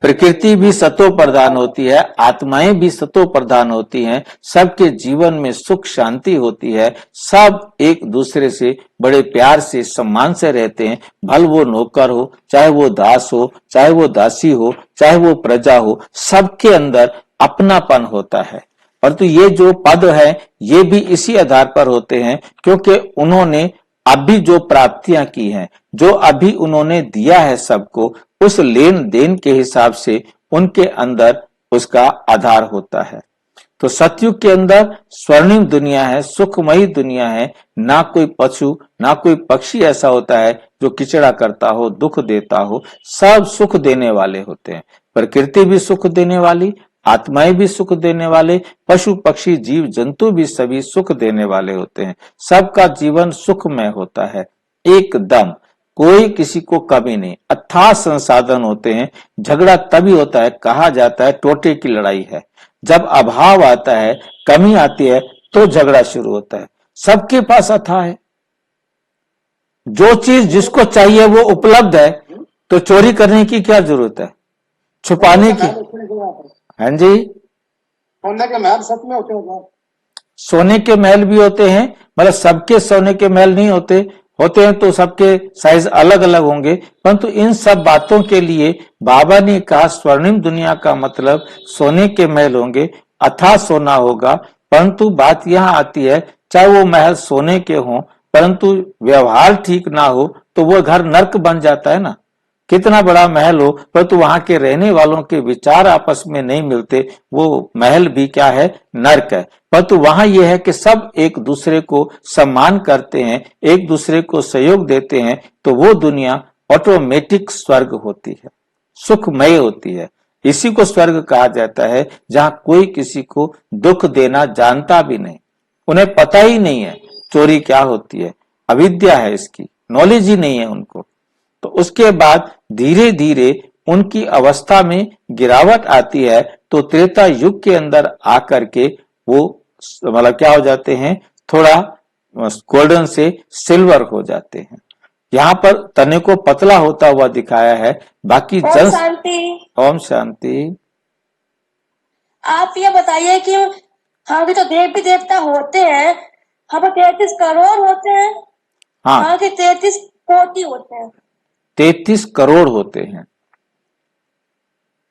प्रकृति भी सतो प्रधान होती है, आत्माएं भी सतो प्रधान होती हैं। सबके जीवन में सुख शांति होती है। सब एक दूसरे से बड़े प्यार से सम्मान से रहते हैं। भल वो नौकर हो, चाहे वो दास हो, चाहे वो दासी हो, चाहे वो प्रजा हो, सबके अंदर अपनापन होता है। परंतु ये जो पद है ये भी इसी आधार पर होते हैं क्योंकि उन्होंने अभी जो प्राप्तियां की हैं, जो अभी उन्होंने दिया है सबको, उस लेन देन के हिसाब से उनके अंदर उसका आधार होता है। तो सतयुग के अंदर स्वर्णिम दुनिया है, सुखमयी दुनिया है। ना कोई पशु ना कोई पक्षी ऐसा होता है जो किचड़ा करता हो, दुख देता हो। सब सुख देने वाले होते हैं। प्रकृति भी सुख देने वाली, आत्माएं भी सुख देने वाले, पशु पक्षी जीव जंतु भी सभी सुख देने वाले होते हैं। सबका जीवन सुखमय होता है एकदम, कोई किसी को कमी नहीं। अथाह संसाधन होते हैं। झगड़ा तभी होता है, कहा जाता है टोटे की लड़ाई है। जब अभाव आता है, कमी आती है तो झगड़ा शुरू होता है। सबके पास अथाह है, जो चीज जिसको चाहिए वो उपलब्ध है, तो चोरी करने की क्या जरूरत है, छुपाने की? हाँ जी, सोने के महल सच में होते हैं? सोने के महल भी होते हैं, मतलब सबके सोने के महल नहीं होते, होते हैं तो सबके साइज अलग अलग होंगे। परंतु इन सब बातों के लिए बाबा ने कहा स्वर्णिम दुनिया का मतलब सोने के महल होंगे, अथाह सोना होगा। परंतु बात यहाँ आती है, चाहे वो महल सोने के हों, परंतु व्यवहार ठीक ना हो तो वो घर नर्क बन जाता है ना। कितना बड़ा महल हो परंतु वहां के रहने वालों के विचार आपस में नहीं मिलते, वो महल भी क्या है, नर्क है। परंतु वहां यह है कि सब एक दूसरे को सम्मान करते हैं, एक दूसरे को सहयोग देते हैं, तो वो दुनिया ऑटोमेटिक स्वर्ग होती है, सुखमय होती है। इसी को स्वर्ग कहा जाता है जहां कोई किसी को दुख देना जानता भी नहीं, उन्हें पता ही नहीं है चोरी क्या होती है, अविद्या है, इसकी नॉलेज ही नहीं है उनको। तो उसके बाद धीरे धीरे उनकी अवस्था में गिरावट आती है, तो त्रेता युग के अंदर आकर के वो मतलब क्या हो जाते हैं, थोड़ा गोल्डन से सिल्वर हो जाते हैं। यहाँ पर तने को पतला होता हुआ दिखाया है, बाकी ओम जन। शांति। ओम शांति। आप ये बताइए कि हाँ भी तो देवी देवता होते हैं, हाँ 33 करोड़ होते हैं, हाँ, हाँ कि 33 कोटि होते हैं, 33 करोड़ होते हैं।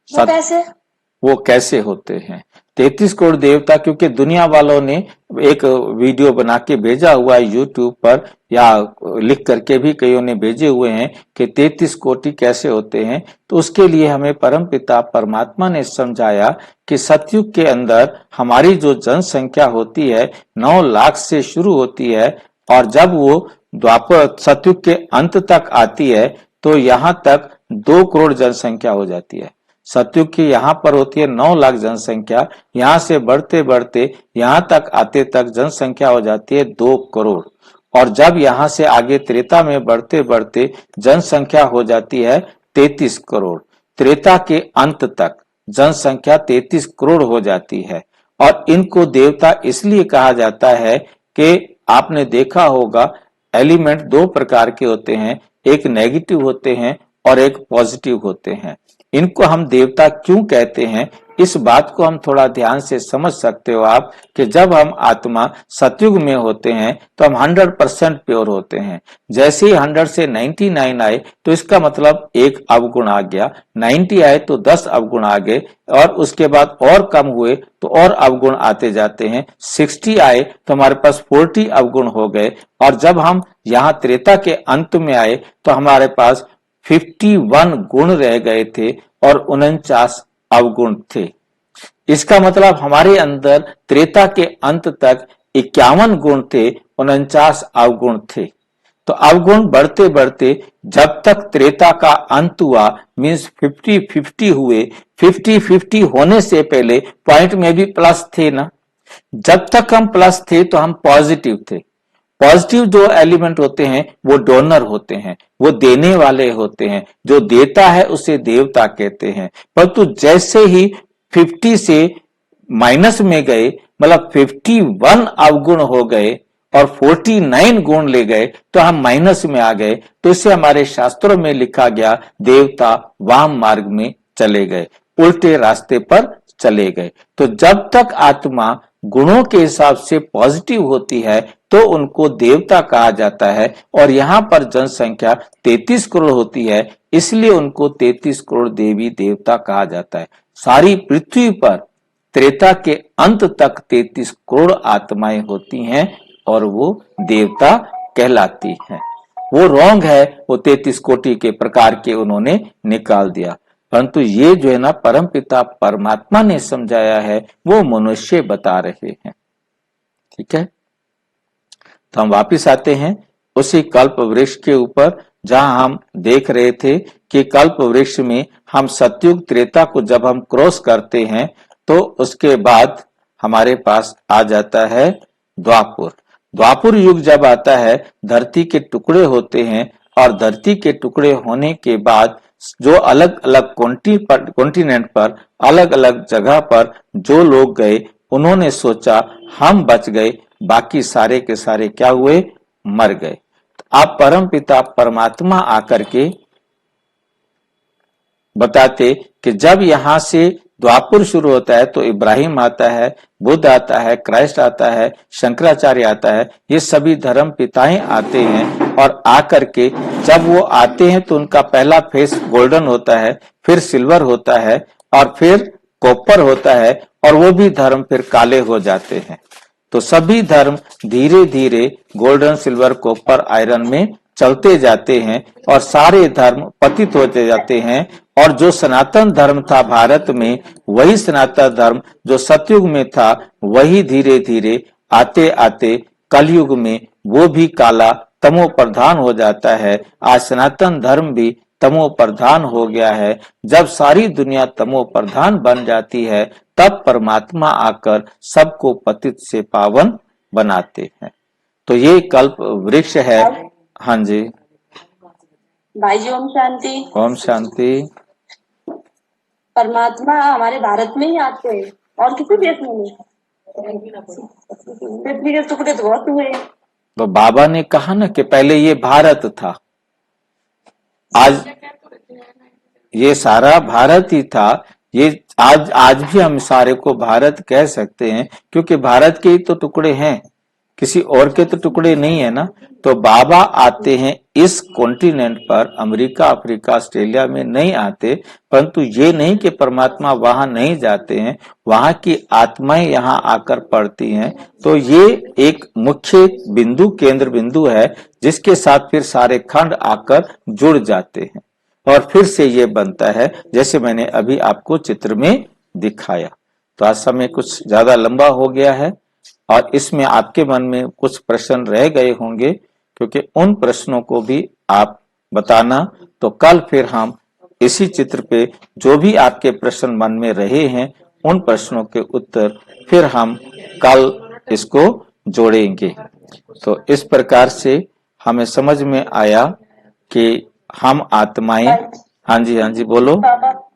वो कैसे? वो कैसे होते हैं? 33 करोड़ देवता, क्योंकि दुनिया वालों ने एक वीडियो बना के भेजा हुआ है यूट्यूब पर, या लिख करके भी कईयों ने भेजे हुए हैं कि 33 कोटि कैसे होते हैं। तो उसके लिए हमें परमपिता परमात्मा ने समझाया कि सतयुग के अंदर हमारी जो जनसंख्या होती है 9 लाख से शुरू होती है, और जब वो द्वापर सतयुग के अंत तक आती है तो यहाँ तक 2 करोड़ जनसंख्या हो जाती है। सतयुग की यहाँ पर होती है 9 लाख जनसंख्या, यहाँ से बढ़ते बढ़ते यहाँ तक आते तक जनसंख्या हो जाती है 2 करोड़। और जब यहाँ से आगे त्रेता में बढ़ते बढ़ते जनसंख्या हो जाती है 33 करोड़। त्रेता के अंत तक जनसंख्या 33 करोड़ हो जाती है। और इनको देवता इसलिए कहा जाता है कि आपने देखा होगा एलिमेंट 2 प्रकार के होते हैं, एक नेगेटिव होते हैं और एक पॉजिटिव होते हैं। इनको हम देवता क्यों कहते हैं, इस बात को हम थोड़ा ध्यान से समझ सकते हो आप, कि जब हम आत्मा सतयुग में होते हैं तो हम 100% प्योर होते हैं। जैसे ही 100 से 99 आए तो इसका मतलब 1 अवगुण आ गया, 90 आए तो 10 अवगुण आ गए, और उसके बाद और कम हुए तो और अवगुण आते जाते हैं। 60 आए तो हमारे पास 40 अवगुण हो गए, और जब हम यहाँ त्रेता के अंत में आए तो हमारे पास 51 गुण रह गए थे और 49 अवगुण थे। इसका मतलब हमारे अंदर त्रेता के अंत तक 51 गुण थे, 49 अवगुण थे। तो अवगुण बढ़ते बढ़ते जब तक त्रेता का अंत हुआ, मीन्स 50-50 हुए। 50-50 होने से पहले पॉइंट में भी प्लस थे ना, जब तक हम प्लस थे तो हम पॉजिटिव थे। पॉजिटिव जो एलिमेंट होते हैं वो डोनर होते हैं, वो देने वाले होते हैं, जो देता है उसे देवता कहते हैं। परंतु जैसे ही 50 से माइनस में गए, मतलब 51 अवगुण हो गए और 49 गुण ले गए तो हम माइनस में आ गए। तो इससे हमारे शास्त्रों में लिखा गया देवता वाम मार्ग में चले गए, उल्टे रास्ते पर चले गए। तो जब तक आत्मा गुणों के हिसाब से पॉजिटिव होती है तो उनको देवता कहा जाता है। और यहाँ पर जनसंख्या 33 करोड़ होती है, इसलिए उनको 33 करोड़ देवी देवता कहा जाता है। सारी पृथ्वी पर त्रेता के अंत तक 33 करोड़ आत्माएं होती हैं और वो देवता कहलाती हैं। वो रॉन्ग है, वो 33 कोटि के प्रकार के उन्होंने निकाल दिया। परंतु ये जो है ना परमपिता परमात्मा ने समझाया है, वो मनुष्य बता रहे हैं। ठीक है, तो हम वापिस आते हैं उसी कल्प वृक्ष के ऊपर, जहां हम देख रहे थे कि कल्प वृक्ष में हम सतयुग त्रेता को जब हम क्रॉस करते हैं तो उसके बाद हमारे पास आ जाता है द्वापुर। द्वापुर युग जब आता है, धरती के टुकड़े होते हैं, और धरती के टुकड़े होने के बाद जो अलग अलग कॉन्टिनेंट पर अलग अलग जगह पर जो लोग गए, उन्होंने सोचा हम बच गए, बाकी सारे के सारे क्या हुए, मर गए। तो आप परम पिता परमात्मा आकर के बताते कि जब यहां से द्वापुर शुरू होता है तो इब्राहिम आता है, बुद्ध आता है, क्राइस्ट आता है, शंकराचार्य आता है, ये सभी धर्म पिताएं आते हैं। और आकर के जब वो आते हैं तो उनका पहला फेस गोल्डन होता है, फिर सिल्वर होता है, और फिर कॉपर होता है, और वो भी धर्म फिर काले हो जाते हैं। तो सभी धर्म धीरे धीरे गोल्डन, सिल्वर, कॉपर, आयरन में चलते जाते हैं और सारे धर्म पतित होते जाते हैं। और जो सनातन धर्म था भारत में, वही सनातन धर्म जो सतयुग में था, वही धीरे धीरे आते आते कलयुग में वो भी काला तमो प्रधान हो जाता है। आज सनातन धर्म भी तमो प्रधान हो गया है। जब सारी दुनिया तमो प्रधान बन जाती है तब परमात्मा आकर सबको पतित से पावन बनाते हैं। तो ये कल्प वृक्ष है। हाँ जी, भाई जी ओम शांति। ओम शांति। परमात्मा हमारे भारत में ही आते हैं और किसी देश में नहीं। पृथ्वी के टुकड़े तो बहुत हुए। तो बाबा ने कहा ना कि पहले ये भारत था, आज ये सारा भारत ही था। ये आज भी हम सारे को भारत कह सकते हैं, क्योंकि भारत के ही तो टुकड़े हैं। किसी और के तो टुकड़े नहीं है ना। तो बाबा आते हैं इस कॉन्टिनेंट पर, अमेरिका, अफ्रीका, ऑस्ट्रेलिया में नहीं आते, परंतु ये नहीं कि परमात्मा वहां नहीं जाते हैं, वहां की आत्माएं यहाँ आकर पड़ती हैं। तो ये एक मुख्य बिंदु, केंद्र बिंदु है, जिसके साथ फिर सारे खंड आकर जुड़ जाते हैं और फिर से ये बनता है, जैसे मैंने अभी आपको चित्र में दिखाया। तो आज समय कुछ ज्यादा लंबा हो गया है और इसमें आपके मन में कुछ प्रश्न रह गए होंगे, क्योंकि उन प्रश्नों को भी आप बताना। तो कल फिर हम इसी चित्र पे जो भी आपके प्रश्न मन में रहे हैं, उन प्रश्नों के उत्तर फिर हम कल इसको जोड़ेंगे। तो इस प्रकार से हमें समझ में आया कि हम आत्माएं, हाँ जी बोलो। बाबा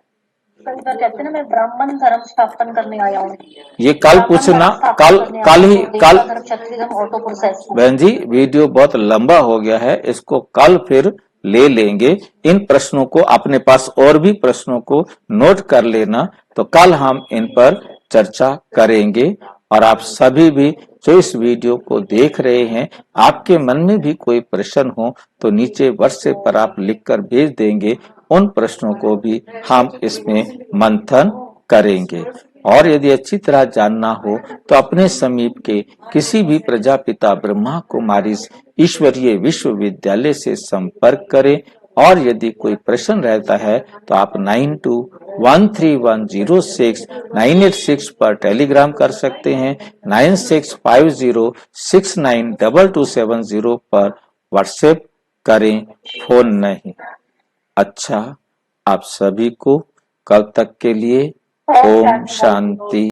कई बार कहते हैं ना, मैं ब्राह्मण धर्म स्थापन करने आया हूँ। ये कल पूछना, कल क्षत्रिय धर्म ऑटो प्रोसेस। बहन जी वीडियो बहुत लंबा हो गया है, इसको कल फिर ले लेंगे। इन प्रश्नों को अपने पास और भी प्रश्नों को नोट कर लेना, तो कल हम इन पर चर्चा करेंगे। और आप सभी भी जो इस वीडियो को देख रहे हैं, आपके मन में भी कोई प्रश्न हो तो नीचे व्हाट्सएप पर आप लिखकर भेज देंगे, उन प्रश्नों को भी हम इसमें मंथन करेंगे। और यदि अच्छी तरह जानना हो तो अपने समीप के किसी भी प्रजापिता ब्रह्मा कुमारी ईश्वरीय विश्वविद्यालय से संपर्क करें। और यदि कोई प्रश्न रहता है तो आप 9213106986 पर टेलीग्राम कर सकते हैं, 9650692270 पर व्हाट्सएप करें, फोन नहीं। अच्छा, आप सभी को कल तक के लिए ओम शांति।